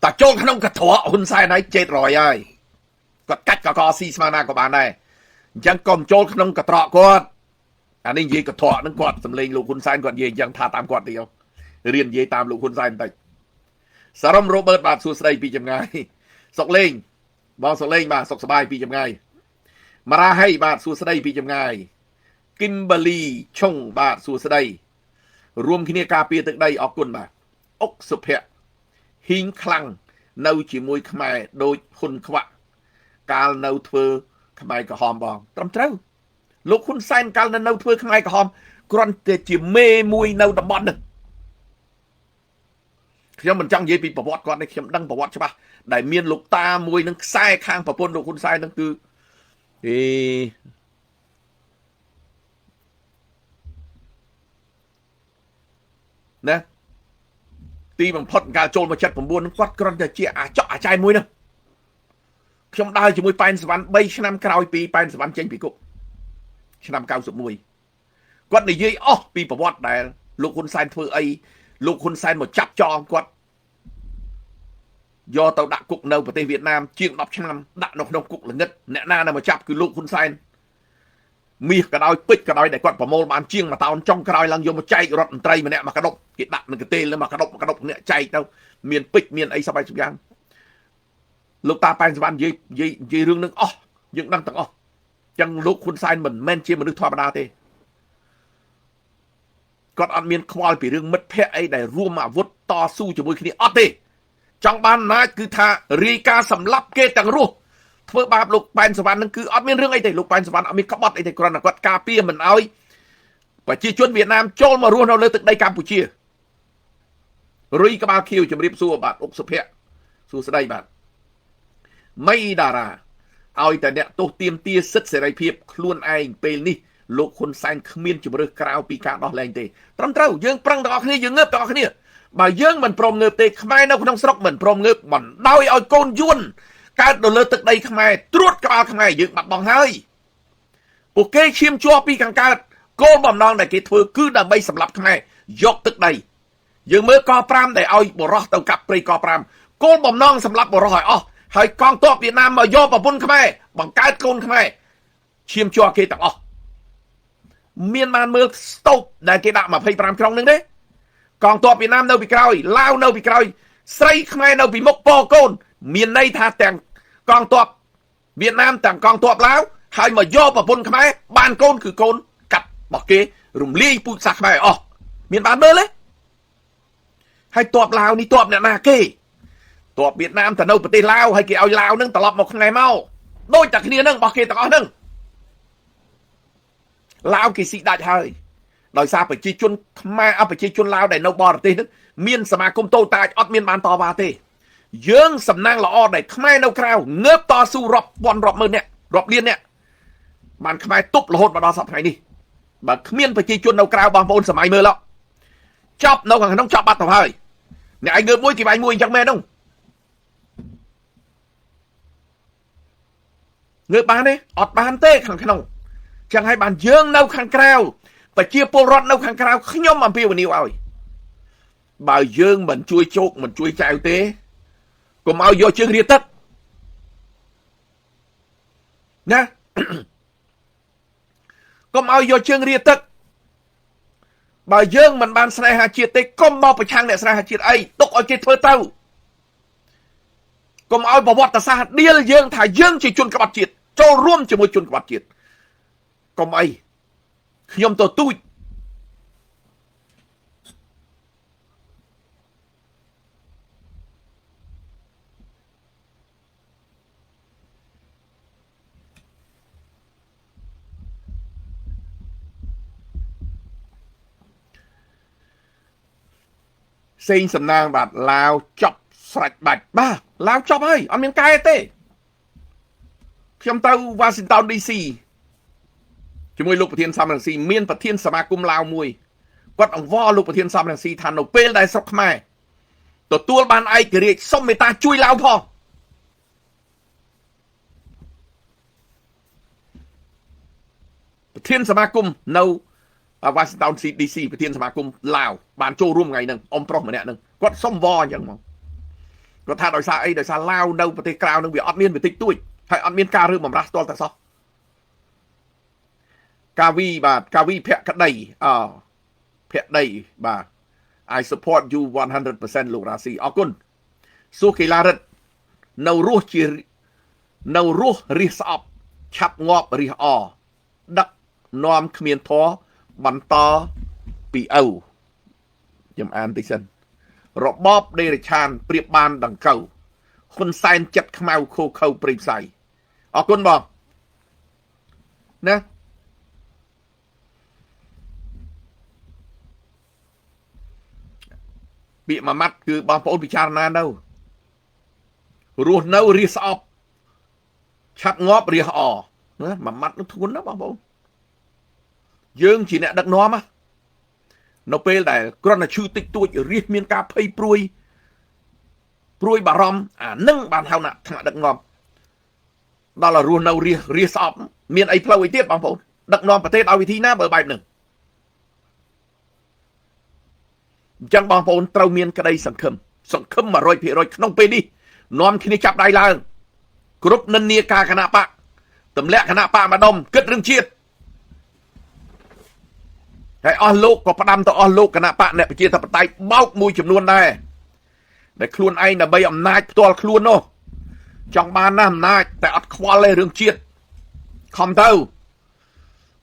ta chôn không cả thọ hôn sen này chết rồi ai có cách có si mana của bạn này chẳng công chôn không cả trọ con anh ấy gì cả thọ nó quạt sầm lên lục hôn sen quạt gì chẳng tha tam quạt đi không riêng gì tam lục hôn sen tayสารมโรเบิร์ตบาทสุดสายปีจำไงสกเลงบอลสกเลงบาทสกสบายปีจำไงมาราให้บาทสุดสายปีจำไงกิมเบอรีชงบาทสุดสายรวมขี้เนียกาเปียตึกใดออกกุนบาอกสุเพะหิงคลังเนาจีมวยขมายโดยคนขวะการเนาเธอขมายกับหอมบองตรำเท้าลูกคุณไซน์การเนาเธอขมายกับหอมกรอนเตจิเมมวยเนาดบอลหนึ่งខ្ញុំមិនចង់និយាយពីប្រវត្តិគាត់នេះខ្ញុំដឹងប្រវត្តិច្បាស់ដែលមានលោកតាមួយនឹងខ្សែខាងប្រពន្ធលោកហ៊ុនសែននឹងគឺណាទីបំផុតការចូលមក79នឹងគាត់គ្រាន់តែជាអាចកអាចែមួយនោះខ្ញុំដើរជាមួយប៉ែនសវណ្ណ3ឆ្នាំក្រោយពីប៉ែនសវណ្ណចេញពីគុកឆ្នាំ91គាត់និយាយអស់ពីប្រវត្តិដែលលោកហ៊ុនសែនធ្វើអីលោកហ៊ុនសែនមកចាប់ចងគាត់យកទៅដាក់គុកនៅប្រទេសវៀតណាមជាង10ឆ្នាំដាក់នៅក្នុងគុកល្ងឹតអ្នកណាមកចាប់គឺលោកហ៊ុនសែនមាសក៏ដោយពេជ្រក៏ដោយដែលគាត់ប្រមូលបានជាង1តោនចុងក្រោយឡើងយកមកចែករដ្ឋមន្ត្រីម្នាក់មកកដប់គេដាក់នឹងកទេលមកកដប់អ្នកចែកទៅមានពេជ្រមានអីសពហើយយ៉ាងលោកតាប៉ែនសវណ្ណនិយាយរឿងនឹងអស់យើងដឹងទាំងអស់ចឹងលោកហ៊ុនសែនមិនមែនជាមនុស្សធម្មតាទេគាត់អត់មានខ្វល់ពីរឿងមិត្តភ័ក្តិអីដែលរួមអាវុធតស៊ូជាមួយគ្នាអត់ទេចង់បានណាគឺថារាយការសម្លាប់គេទាំងរស់ធ្វើបាបលោកប៉ែនសវណ្ណនឹងគឺអត់មានរឿងអីទេលោកប៉ែនសវណ្ណអត់មានក្បត់អីទេគ្រាន់តែគាត់ការពារមិនអោយប្រជាជនវៀតណាមចូលមករស់នៅលើទឹកដីកម្ពុជារុយក្បាលខៀវជំរាបសួរបាទអុកសុភ័ក្រសួស្ដីបាទមីតារាឲ្យតែអ្នកទោសទៀមទាសិទ្ធិសេរីភាពខ្លួនឯងពេលនេះលោកហ៊ុនសែនគ្មានជំរឿសក្រៅពីការដោះលែងទេត្រឹមត្រូវយើងប្រឹងទាំងអស់គ្នាយើងងើបទាំងអស់គ្នាបើយើងមិនព្រមងើបទេខ្មែរនៅក្នុងស្រុកមិនព្រមងើបបណ្ដោយឲ្យកូនយួនកើតនៅលើទឹកដីខ្មែរត្រួតក្បាលខ្មែរយើងបាត់បង់ហើយពួកគេឈាមជាប់ពីខាងកើតគោលបំណងដែលគេធ្វើគឺដើម្បីសម្លាប់ខ្មែរយកទឹកដីយើងមើលក5ដែលឲ្យបរោះទៅកាប់ព្រៃក5គោលបំណងសម្លាប់បរោះឲ្យអស់ហើយកងទ័ពវៀតណាមមកយកប្រពន្ធខ្មែរបង្កើតកូនខ្មែរឈាមជាប់គេទាំងអស់មានបានមើលស្តុបដែលគេដាក់25ក្រុងនឹងទេកងទ័ពវៀតណាមនៅពីក្រោយឡាវនៅពីក្រោយស្រីខ្មែរនៅពីមុខពោកូនមានន័យថាទាំងកងទ័ពវៀតណាមទាំងកងទ័ពឡាវហើយមកយកប្រពន្ធខ្មែរបានកូនគឺកូនកាត់របស់គេរំលាយពូជសាសន៍ខ្មែរអស់មានបានមើលទេហើយទ័ពឡាវនេះទ័ពអ្នកណាគេទ័ពវៀតណាមទៅនៅប្រទេសឡាវហើយគេឲ្យឡាវនឹងត្រឡប់មកខ្មែរមកដូចតែគ្នានឹងរបស់គេទាំងអស់នឹងឡាវគេស៊ីដាច់ហើយដោយសារប្រជាជនខ្មែរប្រជាជនឡាវដែលនៅបរទេសនឹងមានសមាគមតូចតាចអត់មានបានតវ៉ាទេយើងសំណាងល្អដែលខ្មែរនៅក្រៅងើបតស៊ូរាប់ពាន់រាប់ម៉ឺនអ្នករាប់លានអ្នកបានខ្មែរទប់រហូតមកដល់សប្តាហ៍ថ្ងៃនេះបើគ្មានប្រជាជននៅក្រៅបងប្អូនសម័យមើលចប់នៅខាងក្នុងចប់បាត់ទៅហើយអ្នកឯងងើបមួយគេវាយមួយអញ្ចឹងមែនហ្នឹងងើបបានទេអត់បានទេខាងក្នុងចឹងហើយបានយើងនៅខាងក្រៅប្រជាពលរដ្ឋនៅខាងក្រៅខ្ញុំអំពាវនាវឲ្យបើយើងមិនជួយជោគមិនជួយចៅទេកុំឲ្យយកជើងរាទឹកណាកុំឲ្យយកជើងរាទឹកបើយើងមិនបានស្នេហាជាតិទេកុំមកប្រឆាំងអ្នកស្នេហាជាតិអីទុកឲ្យគេធ្វើទៅកុំឲ្យប្រវត្តិសាស្ត្រដៀលយើងថាយើងជាជនក្បត់ជាតិចូលរួមជាមួយជនក្បត់ជាតិកុំអីខ្ញុំទៅទូចសេងសំណាងបាទឡាវចប់ស្រេចបាច់បាទឡាវចប់ហើយអត់មានកែទេខ្ញុំទៅ Washington DC ជាមួយលោកប្រធានសំរងស៊ីមានប្រធានសមាគមឡាវមួយគាត់អង្វរលោកប្រធានសំរងស៊ីថានៅពេលដែលស្រុកខ្មែរ ទទួលបានឯករាជ្យសុំមេត្តាជួយឡាវផងប្រធានសមាគមនៅ Washington DC ប្រធានសមាគមឡាវបានចូលរួមថ្ងៃហ្នឹងអ៊ំប្រុសម្នាក់ហ្នឹងគាត់សុំវអញ្ចឹងមកគាត់ថាដោយសារអីដោយសារឡាវនៅប្រទេសក្រៅហ្នឹងវាអត់មានវិតិចទួចហើយអត់មានការរើបំរាស់ស្ទាល់តែសោះកាវីបាទកាវីភក្តីភក្តីបាទ I support you 100% លោករ៉ាស៊ីអរគុណសួរកីឡារិទ្ធនៅរស់រិះស្អប់ឆាប់ងាប់រិះអដឹកនាំគ្មានធរបន្តពីឪខ្ញុំអានតិចសិនរបបដេរឆានប្រៀបបានដង្កូវហ៊ុនសែនចិត្តខ្មៅខូខើព្រៃផ្សៃអរគុណបងណាពាក្យមួយម៉ាត់គឺបងប្អូនពិចារណានៅរស់នៅរិះស្អប់ឆាប់ងាប់រិះអណាមួយម៉ាត់នោះធ្ងន់ណាបងប្អូនយើងជាអ្នកដឹកនាំនៅពេលដែលគ្រាន់តែឈឺតិចតួចរិះមានការភ័យព្រួយបារម្ភអានឹងបានហៅណាថ្នាក់ដឹកនាំដល់រស់នៅរិះស្អប់មានអីផ្លូវអីទៀតបងប្អូនដឹកនាំប្រទេសឲ្យវិធីណាបើបែបហ្នឹងអញ្ចឹងបងប្អូនត្រូវមានក្តីសង្ឃឹម 100% ក្នុងពេលនេះនាំគ្នាចាប់ដៃឡើងគ្រប់និន្នាការគណៈបកទម្លាក់គណៈបកម្ដុំគិតរឿងជាតិហើយអស់លោកក៏ផ្ដាំទៅអស់លោកគណៈបកអ្នកប្រជាធិបតេយ្យបោកមួយចំនួនដែរដែលខ្លួនឯងដើម្បីអំណាចផ្ទាល់ខ្លួននោះចង់បានណាស់អំណាចតែអត់ខ្វល់ទេរឿងជាតិខំទៅ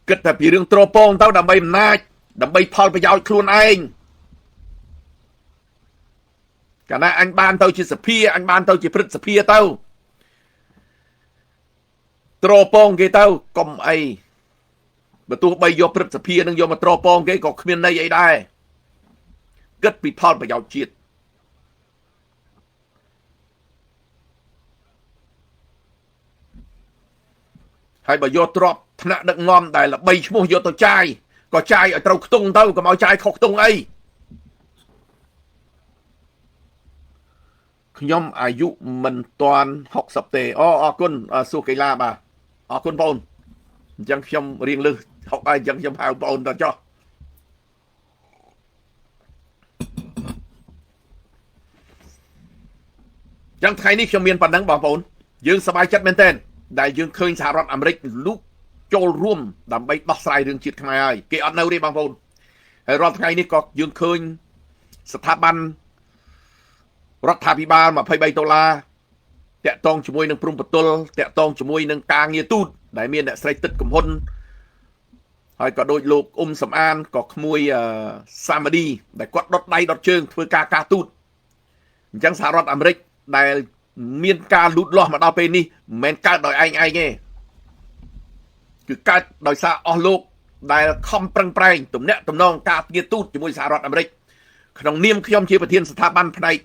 គិតតែពីរឿងត្រពងទៅដើម្បីអំណាចដើម្បីផលប្រយោជន៍ខ្លួនឯងកាលណាអញបានទៅជាសភាអញបានទៅជាព្រឹទ្ធសភាទៅត្រពងគេទៅកុំអីបើទោះបីយកព្រឹទ្ធសភានឹងយកមកត្រពងគេក៏គ្មានន័យអីដែរគិតពីផលប្រយោជន៍ជាតិហើយបើយកទ្រព្យថ្នាក់ដឹកនាំដែលល្បីឈ្មោះយកទៅចាយក៏ចាយឲ្យត្រូវខ្ទង់ទៅកុំឲ្យចាយខុសខ្ទង់អីខ្ញុំអាយុមិនទាន់60ទេអរគុណសួរកីឡាបាទអរគុណបងអញ្ចឹងខ្ញុំរៀងលើស60ហើយអញ្ចឹងខ្ញុំហៅបងតចុះអញ្ចឹងថ្ងៃនេះខ្ញុំមានប៉ុណ្ណឹងបងប្អូនយើងសប្បាយចិត្តមែនទែនដែលយើងឃើញសហរដ្ឋអាមេរិកលូកចូលរួមដើម្បីដោះស្រាយរឿងជាតិខ្មែរហើយគេអត់នៅទេបងប្អូនហើយរាល់ថ្ងៃនេះក៏យើងឃើញស្ថាប័នរដ្ឋាភិបាល$23តាក់ទងជាមួយនឹងព្រំប្រទល់តាក់ទងជាមួយនឹងការងារទូតដែលមានអ្នកស្រីទឹកកំហ៊ុនហើយក៏ដូចលោកអ៊ុំសំអានក៏ក្មួយសាម៉ាឌីដែលគាត់ដុតដៃដុតជើងធ្វើការទូតអញ្ចឹងសហរដ្ឋអាមេរិកដែលមានការលូតលាស់មកដល់ពេលនេះមិនមែនកើតដោយឯងទេគឺកើតដោយសារអស់លោកដែលខំប្រឹងប្រែងទំនាក់ទំនងការងារទូតជាមួយសហរដ្ឋអាមេរិកក្នុងនាមខ្ញុំជាប្រធានស្ថាប័នផ្នែក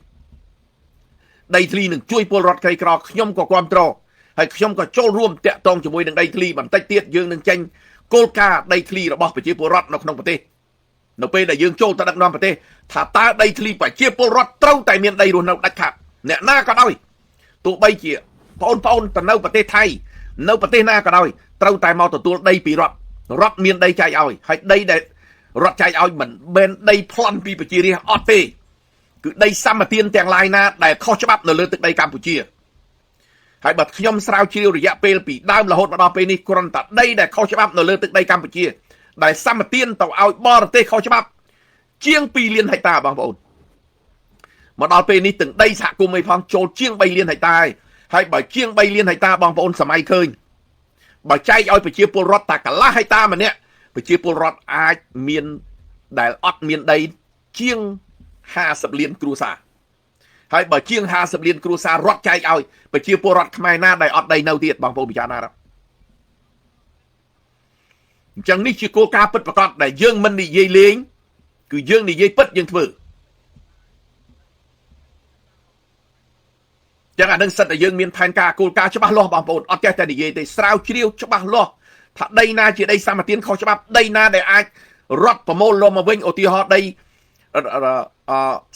ដីធ្លីនឹងជួយពលរដ្ឋក្រីក្រខ្ញុំក៏គ្រប់គ្រងហើយខ្ញុំក៏ចូលរួមតាក់ទងជាមួយនឹងដីធ្លីបន្តិចទៀតយើងនឹងចេញគោលការណ៍ដីធ្លីរបស់ប្រជាពលរដ្ឋនៅក្នុងប្រទេសនៅពេលដែលយើងចូលទៅដឹកនាំប្រទេសថាតើដីធ្លីប្រជាពលរដ្ឋត្រូវតែមានដីរស់នៅដាច់ខាតអ្នកណាក៏ដោយទោះបីជាបងប្អូនទៅនៅប្រទេសថៃនៅប្រទេសណាក៏ដោយត្រូវតែមកទទួលដីពីរដ្ឋមានដីចែកឲ្យហើយដីដែលរដ្ឋចែកឲ្យមិនមែនដីប្លន់ពីប្រជារាស្ត្រអត់ទេគឺដីសម្បទានទាំងឡាយណាដែលខុសច្បាប់នៅលើទឹកដីកម្ពុជាហើយបើខ្ញុំស្រាវជ្រាវរយៈពេលពីដើមរហូតមកដល់ពេលនេះគ្រាន់តែដីដែលខុសច្បាប់នៅលើទឹកដីកម្ពុជាដែលសម្បទានទៅឲ្យបរទេសខុសច្បាប់ជាង2លានហិកតាបងប្អូនមកដល់ពេលនេះទាំងដីសហគមន៍ឯផងចូលជាង3លានហិកតាហើយបើជាង3លានហិកតាបងប្អូនសម័យឃើញបើចែកឲ្យប្រជាពលរដ្ឋតែកន្លះហិកតាម្នាក់ប្រជាពលរដ្ឋអាចមានដែលអត់មានដីជាង50លានគ្រួសារហើយបើជាង50លានគ្រួសាររដ្ឋចែកឲ្យប្រជាពលរដ្ឋខ្មែរណាដែលអត់ដីនៅទៀតបងប្អូនពិចារណាដល់អញ្ចឹងនេះជាគោលការណ៍ពិតប្រាកដដែលយើងមិននិយាយលេងគឺយើងនិយាយពិតយើងធ្វើចឹងអានឹងសិតតែយើងមានផែនការគោលការណ៍ច្បាស់លាស់បងប្អូនអត់ចេះតែនិយាយទេស្រាវជ្រាវច្បាស់លាស់ថាដីណាជាដីសម្បទានខុសច្បាប់ដីណាដែលអាចរដ្ឋប្រមូលលំមកវិញឧទាហរណ៍ដី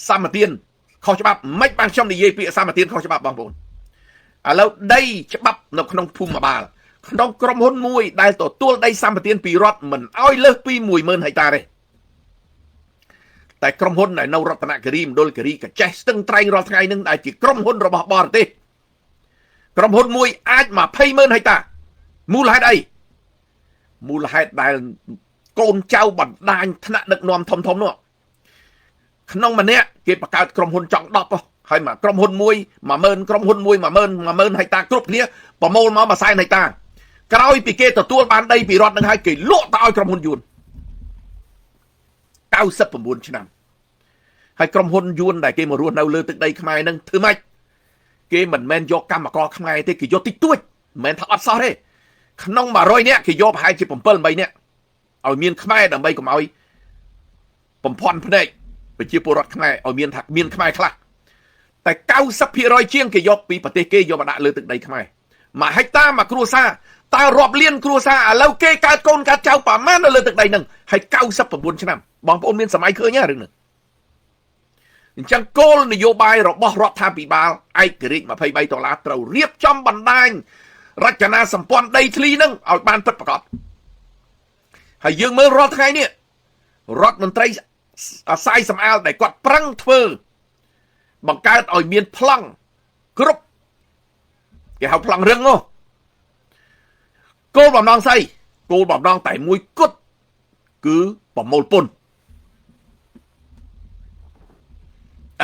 សម្បទាន ខុសច្បាប់មិនបានខ្ញុំនិយាយពាក្យសម្បទានខុសច្បាប់បងប្អូនឥឡូវដីច្បាប់នៅក្នុងភូមិបាលក្នុងក្រុមហ៊ុនមួយដែលទទួលដីសម្បទានពីរដ្ឋមិនអោយលើសពី10000ហិកតាទេតែក្រុមហ៊ុនដែលនៅរតនគិរីមណ្ឌលគិរីកចេះស្ទឹងត្រែងរាល់ថ្ងៃនឹងដែលជាក្រុមហ៊ុនរបស់បរទេសក្រុមហ៊ុនមួយអាច20000ហិកតាមូលហេតុអីមូលហេតុដែលកូនចៅបណ្ដាញថ្នាក់ដឹកនាំធំនោះក្នុងម្នាក់គេបង្កើតក្រុមហ៊ុនចង់10ហើយមកក្រុមហ៊ុនមួយ10000ក្រុមហ៊ុនមួយ10000ហិកតាគ្រប់គ្នាប្រមូលមក100,000ហិកតាក្រោយពីគេទទួលបានដីពីរដ្ឋនឹងហើយគេលក់ទៅឲ្យក្រុមហ៊ុនយួន99ឆ្នាំហើយក្រុមហ៊ុនយួនដែលគេមករស់នៅលើទឹកដីខ្មែរនឹងធ្វើម៉េចគេមិនមែនយកកម្មករខ្មែរទេគេយកតិចតួចមិនមែនថាអត់សោះទេក្នុង100នាក់គេយកប្រហែលជា7 8នាក់ឲ្យមានខ្មែរដើម្បីកុំឲ្យបំផន់ភ្នែកប្រជាពលរដ្ឋខ្មែរឲ្យមានថាមានខ្មែរខ្លះតែ90%ជាងគេយកពីប្រទេសគេយកមកដាក់លើទឹកដីខ្មែរ1ហិកតា1គ្រួសារតើរាប់លានគ្រួសារឥឡូវគេកើតកូនកើតចៅប្រមាណនៅលើទឹកដីហ្នឹងហើយ99ឆ្នាំបងប្អូនមានសម័យឃើញទេរឿងហ្នឹងអញ្ចឹងគោលនយោបាយរបស់រដ្ឋាភិបាលឯករាជ្យ$23ត្រូវរៀបចំបណ្ដាញរចនាសម្ព័ន្ធដីធ្លីហ្នឹងឲ្យបានពិតប្រាកដហើយយើងមើលរាល់ថ្ងៃនេះរដ្ឋមន្ត្រីអាសាយសម្អាលដែលគាត់ប្រឹងធ្វើបង្កើតឲ្យមានប្លង់គ្រប់គេហៅប្លង់រឹងនោះគោលបំណងស្អីគោលបំណងតែមួយគត់គឺប្រមូលពន្ធ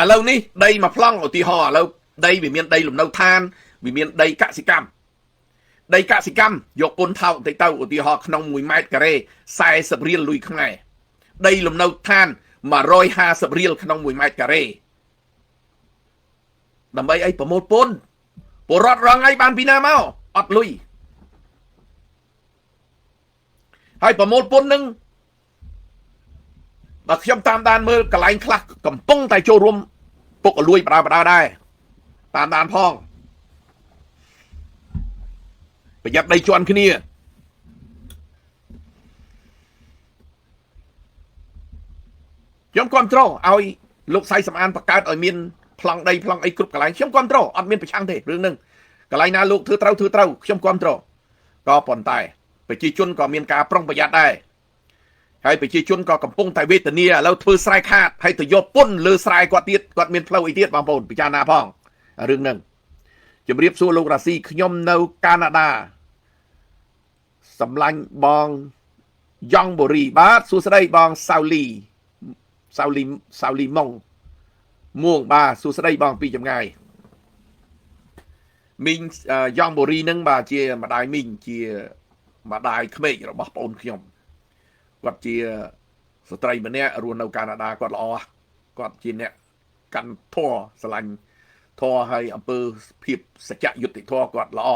ឥឡូវនេះដីមួយប្លង់ឧទាហរណ៍ឥឡូវដីវាមានដីលំនៅឋានវាមានដីកសិកម្មដីកសិកម្មយកពន្ធថោកបន្តិចទៅឧទាហរណ៍ក្នុង1ម៉ែត្រការ៉េ40រៀលលុយខ្មែរដីលំនៅឋាន150រៀលក្នុង1ម៉ែត្រការ៉េដើម្បីអីប្រមូលពន្ធពលរដ្ឋរងអីបានពីណាមកអត់លុយហើយប្រមូលពន្ធនឹងបើខ្ញុំតាមដានមើលកន្លែងខ្លះកំពុងតែចូលរួមពុកអលួយបដាដែរតាមដានផងប្រយ័ត្នដីជន់គ្នាខ្ញុំគ្រប់គ្រងឲ្យលោកសៃសំអានបង្កើតឲ្យមានប្លង់ដីប្លង់អីគ្រប់កន្លែងខ្ញុំគ្រប់គ្រងអត់មានប្រឆាំងទេរឿងហ្នឹងកន្លែងណាលោកធ្វើត្រូវខ្ញុំគ្រប់គ្រងក៏ប៉ុន្តែប្រជាជនក៏មានការប្រុងប្រយ័ត្នដែរហើយប្រជាជនក៏កំពុងតែវេទនាឥឡូវធ្វើស្រែខាតហើយទៅយកពន្ធលើស្រែគាត់ទៀតគាត់មានផ្លូវអីទៀតបងប្អូនពិចារណាផងរឿងហ្នឹងជម្រាបសួរលោករ៉ាស៊ីខ្ញុំនៅកាណាដាសម្លាញ់បងយ៉ងបូរីបាទសួស្ដីបងសាវលីម៉ុងមួងបាទសួស្ដីបងពីចម្ងាយមីងយ៉ងបូរីនឹងបាទជាម្ដាយមីងជាម្ដាយក្មេករបស់ប្អូនខ្ញុំគាត់ជាស្ត្រីម្នាក់រស់នៅកាណាដាគាត់ល្អគាត់ជាអ្នកកាន់ធម៌ស្រឡាញ់ធម៌ហើយអំពើភាពសច្ចយុត្តិធម៌គាត់ល្អ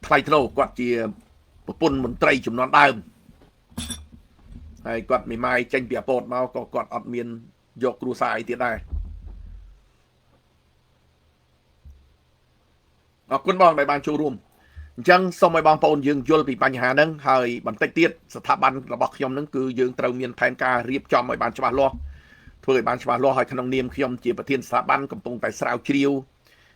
ថ្លៃថ្នូរគាត់ជាប្រពន្ធមន្ត្រីចំនួនដើមហើយគាត់មីម៉ាយចេញពីអាពតមកក៏គាត់អត់មានយកគ្រួសារអីទៀតដែរអរគុណបងដែលបានចូលរួមអញ្ចឹងសូមឲ្យបងប្អូនយើងយល់ពីបញ្ហាហ្នឹងហើយបន្តិចទៀតស្ថាប័នរបស់ខ្ញុំហ្នឹងគឺយើងត្រូវមានផែនការរៀបចំឲ្យបានច្បាស់លាស់ធ្វើឲ្យបានច្បាស់លាស់ហើយក្នុងនាមខ្ញុំជាប្រធានស្ថាប័នកំពុងតែស្រាវជ្រាវ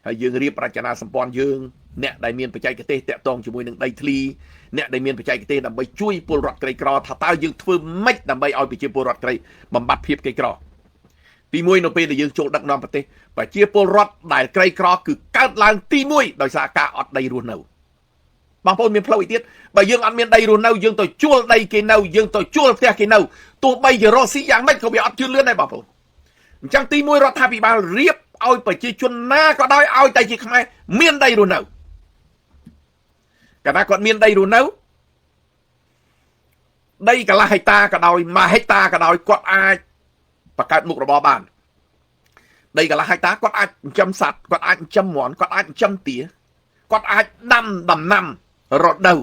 ហើយយើងរៀបរចនាសម្ព័ន្ធយើងអ្នកដែលមានបច្ចេកទេសតាក់ទងជាមួយនឹងដីធ្លីអ្នកដែលមានបច្ចេកទេសដើម្បីជួយពលរដ្ឋក្រីក្រថាតើយើងធ្វើម៉េចដើម្បីឲ្យប្រជាពលរដ្ឋក្រីបំបត្តិភាពក្រីក្រទី1នៅពេលដែលយើងចូលដឹកនាំប្រទេសប្រជាពលរដ្ឋដែលក្រីក្រគឺកើតឡើងទី1ដោយសារការអត់ដីរស់នៅបងប្អូនមានផ្លូវអីទៀតបើយើងអត់មានដីរស់នៅយើងទៅជួលដីគេនៅយើងទៅជួលផ្ទះគេនៅទោះបីជារស់ស៊ីយ៉ាងម៉េចក៏វាអត់ជឿនលឿនដែរបងប្អូនអញ្ចឹងទី1រដ្ឋាភិបាលរៀបឲ្យប្រជាជនណាក៏ដោយឲ្យតែជាខ្មែរមានដីរស់នៅកាលណាគាត់មានដីរស់នៅដីកន្លះហិកតាក៏ដោយ1ហិកតាក៏ដោយគាត់អាចបង្កើតមុខរបរបានដីកន្លះហិកតាគាត់អាចចិញ្ចឹមសត្វគាត់អាចចិញ្ចឹមមាន់គាត់អាចចិញ្ចឹមទាគាត់អាចដាំដំណាំរដូវ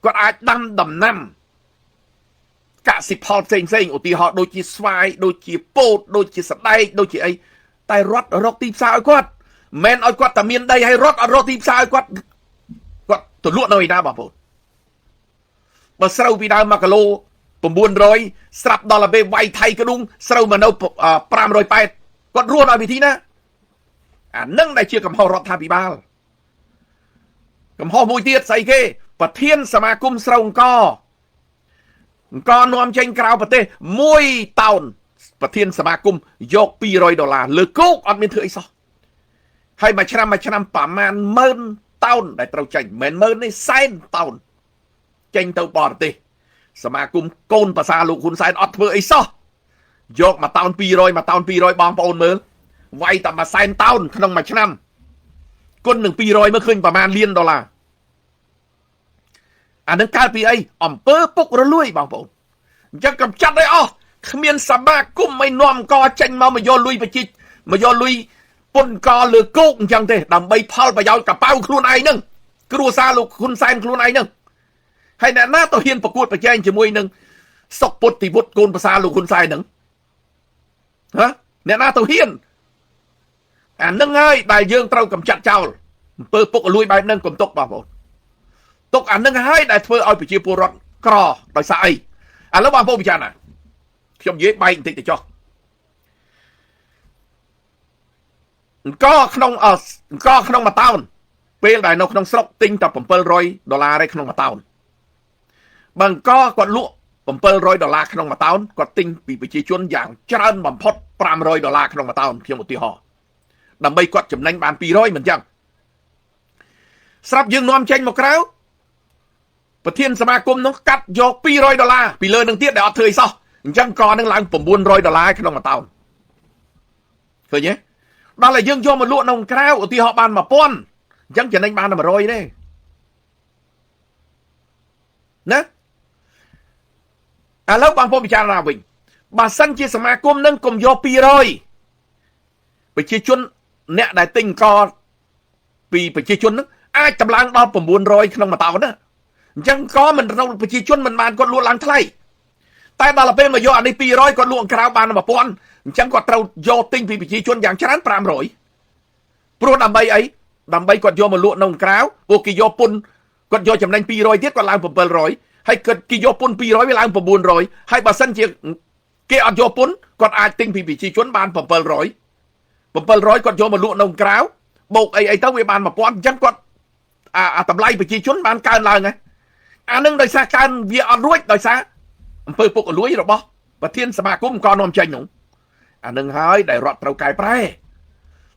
គាត់អាចដាំដំណាំកសិផលផ្សេងឧទាហរណ៍ដូចជាស្វាយដូចជាពោតដូចជាសណ្ដែកដូចជាអីតែរត់រកទីផ្សារឲ្យគាត់មិនឲ្យគាត់តែមានដីឲ្យរត់អត់រកទីផ្សារឲ្យគាត់ទៅលក់នៅឯណាបងប្អូនបើស្រូវពីដើម1គីឡូ900ស្រាប់ដល់ទៅពេលវាយថៃក្ដុងស្រូវមកនៅ580 គាត់រស់ដោយវិធីណាអានឹងដែលជាកំហុសរដ្ឋាភិបាលកំហុសមួយទៀតស្អីគេប្រធានសមាគមស្រូវអង្គនាំចេញក្រៅប្រទេស1តោនប្រធានសមាគមយក$200លើគោកអត់មានធ្វើអីសោះហើយមួយឆ្នាំប្រមាណ10000តោនដែលត្រូវចេញមិនមែន10000ទេសែនតោនចេញទៅបរទេសសមាគមកូនប្រសាលោកហ៊ុនសែនអត់ធ្វើអីសោះយក1តោន200បងប្អូនមើលវាយតែ100,000តោនក្នុងមួយឆ្នាំគុណនឹង200មើលឃើញប្រមាណលាន$អានឹងកើតពីអីអំពើពុករលួយបងប្អូនអញ្ចឹងកំចាត់ឲ្យអស់គ្មានសមាគមមិននាំកចេញមកយកលុយប្រជាមកយកលុយពុនកលើគោកអញ្ចឹងទេដើម្បីផលប្រយោជន៍កប៉ៅខ្លួនឯងហ្នឹងគ្រួសារលោកហ៊ុនសែនខ្លួនឯងហ្នឹងហើយអ្នកណាទៅហ៊ានប្រកួតប្រជែងជាមួយនឹងសុកពុទ្ធិវុឌ្ឍកូនប្រសារលោកហ៊ុនសែនហ្នឹងហ៎អ្នកណាទៅហ៊ានអានឹងហើយដែលយើងត្រូវកំចាត់ចោលអំពើពុករលួយបែបហ្នឹងកុំទុកបងប្អូនទុកអានឹងហើយដែលធ្វើឲ្យប្រជាពលរដ្ឋក្រដោយសារអីឥឡូវបងប្អូនពិចារណាខ្ញុំនិយាយបែកបន្តិចទៅចុះអង្គក្នុងមួយតោនពេលដែលនៅក្នុងស្រុកទិញតែ$700ឯក្នុងមួយតោនបើអង្គគាត់លក់$700ក្នុងមួយតោនគាត់ទិញពីប្រជាជនយ៉ាងច្រើនបំផុត$500ក្នុងមួយតោនខ្ញុំឧទាហរណ៍ដើម្បីគាត់ចំណេញបាន200មិនចឹងស្រាប់យើងនាំចេញមកក្រៅប្រធានសមាគមនោះកាត់យក$200ពីលើនឹងទៀតដែលអត់ធ្វើអីសោះអញ្ចឹងកនឹងឡើង$900ក្នុងមួយតោនឃើញទេដល់តែយើងយកមកលក់នៅក្រៅឧទាហរណ៍បាន1000អញ្ចឹងចំណេញបាន100ទេណាឥឡូវបងប្អូនពិចារណាវិញបើសិនជាសមាគមនឹងកុំយក200ប្រជាជនអ្នកដែលទិញកពីប្រជាជននឹងអាចតម្លើងដល់900ក្នុងមួយតោនណាអញ្ចឹងក៏មិនត្រូវប្រជាជនមិនបានគាត់លក់ឡើងថ្លៃតែដល់ពេលមកយកអានេះ200គាត់លក់ក្រៅបាន1000អញ្ចឹងគាត់ត្រូវយកទិញពីប្រជាជនយ៉ាងច្រើន500ព្រោះដើម្បីអីដើម្បីគាត់យកមកលក់នៅក្រៅពួកគេយកពុនគាត់យកចំណេញ200ទៀតគាត់ឡើង700ហើយគាត់គេយកពុន200វាឡើង900ហើយបើសិនជាគេអត់យកពុនគាត់អាចទិញពីប្រជាជនបាន700គាត់យកមកលក់នៅក្រៅបូកអីទៅវាបាន1000អញ្ចឹងគាត់អាតម្លៃប្រជាជនបានកើនឡើងហ្នឹងអានឹងដោយសារកើនវាអត់រួចដោយសារអំពើពុករលួយរបស់ប្រធានសមាគមក៏នាំចេញនោះអានឹងហើយដែលរដ្ឋត្រូវកែប្រែ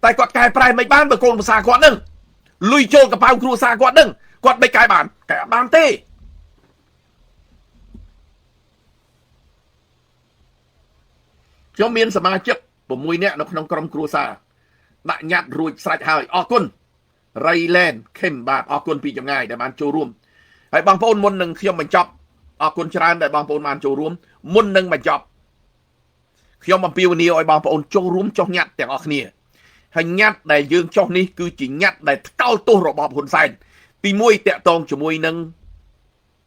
តែគាត់កែប្រែមិនបានបើកូនប្រសាគាត់នឹងលុយចូលកប៉ៅគ្រួសារគាត់នឹងគាត់មិនកែបានទេខ្ញុំមានសមាជិក6នាក់នៅក្នុងក្រុមគ្រួសារដាក់ញត្តិរួចស្រេចហើយអរគុណ Rayland Kim បាទអរគុណពីចម្ងាយដែលបានចូលរួមហើយបងប្អូនមុននឹងខ្ញុំបញ្ចប់អរគុណច្រើនដែលបងប្អូនបានចូលរួមមុននឹងបញ្ចប់ខ្ញុំអំពាវនាវឲ្យបងប្អូនចូលរួមចុះញត្តិទាំងអស់គ្នាហើយញត្តិដែលយើងចុះនេះគឺជាញត្តិដែលថ្កោលទោសរបបហ៊ុនសែនទី1តាក់ទងជាមួយនឹង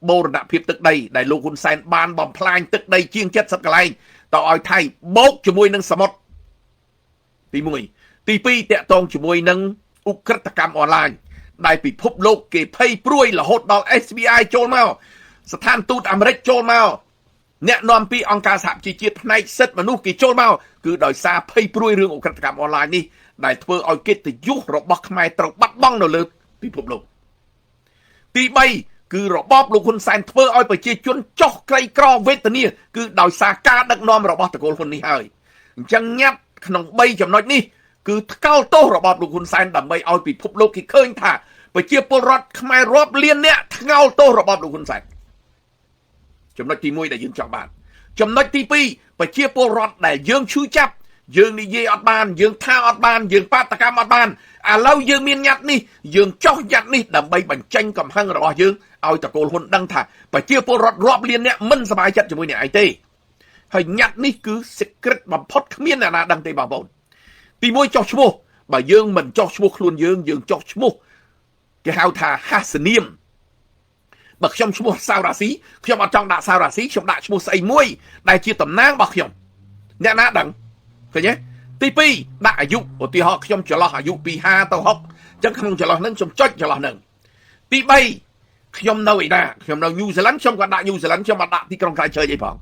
បូរណភាពទឹកដីដែលលោកហ៊ុនសែនបានបំផ្លាញទឹកដីជាង70កន្លែងទៅឲ្យថៃបូកជាមួយនឹងសមុទ្រទី1ទី2តាក់ទងជាមួយនឹងឧក្រិដ្ឋកម្មអនឡាញដែលពិភពលោកគេភ័យព្រួយរហូតដល់ SBI ចូលមកស្ថានទូតអាមេរិកចូលមកអ្នកនាំពីអង្គការសហជីវជាតិផ្នែកសិទ្ធិមនុស្សគេចូលមកគឺដោយសារភ័យព្រួយរឿងឧក្រិដ្ឋកម្មអនឡាញនេះដែលធ្វើឲ្យកិត្តិយសរបស់ខ្មែរត្រូវបាត់បង់នៅលើពិភពលោកទី3គឺរបបលោកហ៊ុនសែនធ្វើឲ្យប្រជាជនចុះក្រីក្រវេទនាគឺដោយសារការដឹកនាំរបស់តកូលហ៊ុននេះហើយអញ្ចឹងញ៉ាត់ក្នុង3ចំណុចនេះគឺថ្កោលទោសរបបលោកហ៊ុនសែនដើម្បីឲ្យពិភពលោកគេឃើញថាប្រជាពលរដ្ឋខ្មែររាប់លានអ្នកថ្កោលទោសរបបលោកហ៊ុនសែនចំណុចទី1ដែលយើងចង់បានចំណុចទី2ប្រជាពលរដ្ឋដែលយើងឈឺចាប់យើងនិយាយអត់បានយើងថាអត់បានយើងបាតកម្មអត់បានឥឡូវយើងមានញត្តិនេះយើងចោះញត្តិនេះដើម្បីបញ្ចេញកំហឹងរបស់យើងឲ្យតកូលហ៊ុនដឹងថាប្រជាពលរដ្ឋរាប់លានអ្នកមិនសប្បាយចិត្តជាមួយអ្នកឯងទេហើយញត្តិនេះគឺ secret បំផុតគ្មានអ្នកណាដឹងទេបងប្អូនទី1ចោះឈ្មោះបើយើងមិនចោះឈ្មោះខ្លួនយើងចោះឈ្មោះគេហៅថាហាសនាមបើខ្ញុំឈ្មោះសាវរាស៊ីខ្ញុំអត់ចង់ដាក់សាវរាស៊ីខ្ញុំដាក់ឈ្មោះស្អីមួយដែលជាតំណាងរបស់ខ្ញុំអ្នកណាដឹងឃើញទេទី2ដាក់អាយុឧទាហរណ៍ខ្ញុំចន្លោះអាយុពី50ទៅ60អញ្ចឹងក្នុងចន្លោះហ្នឹងខ្ញុំចុចចន្លោះហ្នឹងទី3ខ្ញុំនៅឯណាខ្ញុំនៅញូហ្សេឡង់ខ្ញុំក៏ដាក់ញូហ្សេឡង់ខ្ញុំអត់ដាក់ទីក្រុងក្រៃឈើអីផង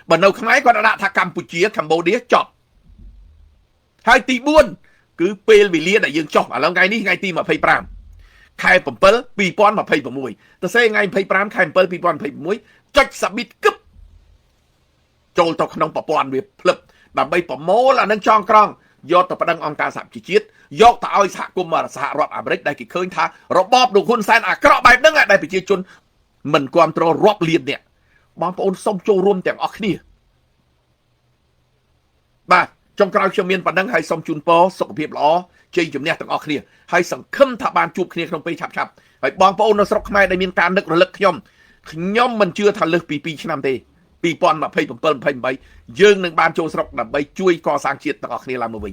បើនៅខ្មែរគាត់ដាក់ថាកម្ពុជាកម្ពុជាចប់ ហើយទី4គឺពេលវេលាដែលយើងចុះឥឡូវថ្ងៃនេះថ្ងៃទី25ខែ7 2026ទៅសេថ្ងៃ25ខែ7 2026ចុច submit គឹបចូលទៅក្នុងប្រព័ន្ធវាភ្លឹបដើម្បីប្រមូលអានឹងចងក្រងយកទៅប្តឹងអង្គការសហជីវជាតិយកទៅឲ្យសហគមន៍សហរដ្ឋអាមេរិកដែលគេឃើញថារបបលោកហ៊ុនសែនអាក្រក់បែបហ្នឹងដែលប្រជាជនមិនគ្រប់គ្រងរាប់លានអ្នកបងប្អូនសូមចូលរួមទាំងអស់គ្នាបាទចុងក្រោយខ្ញុំមានប៉ុណ្ណឹងហើយសូមជូនពរសុខភាពល្អជ័យជំនះទាំងអស់គ្នាហើយសង្ឃឹមថាបានជួបគ្នាក្នុងពេលឆាប់ៗហើយបងប្អូននៅស្រុកខ្មែរដែលមានការនឹករលឹកខ្ញុំមិនជឿថាលើសពី2ឆ្នាំទេ2027-28យើងនឹងបានចូលស្រុកដើម្បីជួយកសាងជាតិទាំងអស់គ្នាឡើងមកវិញ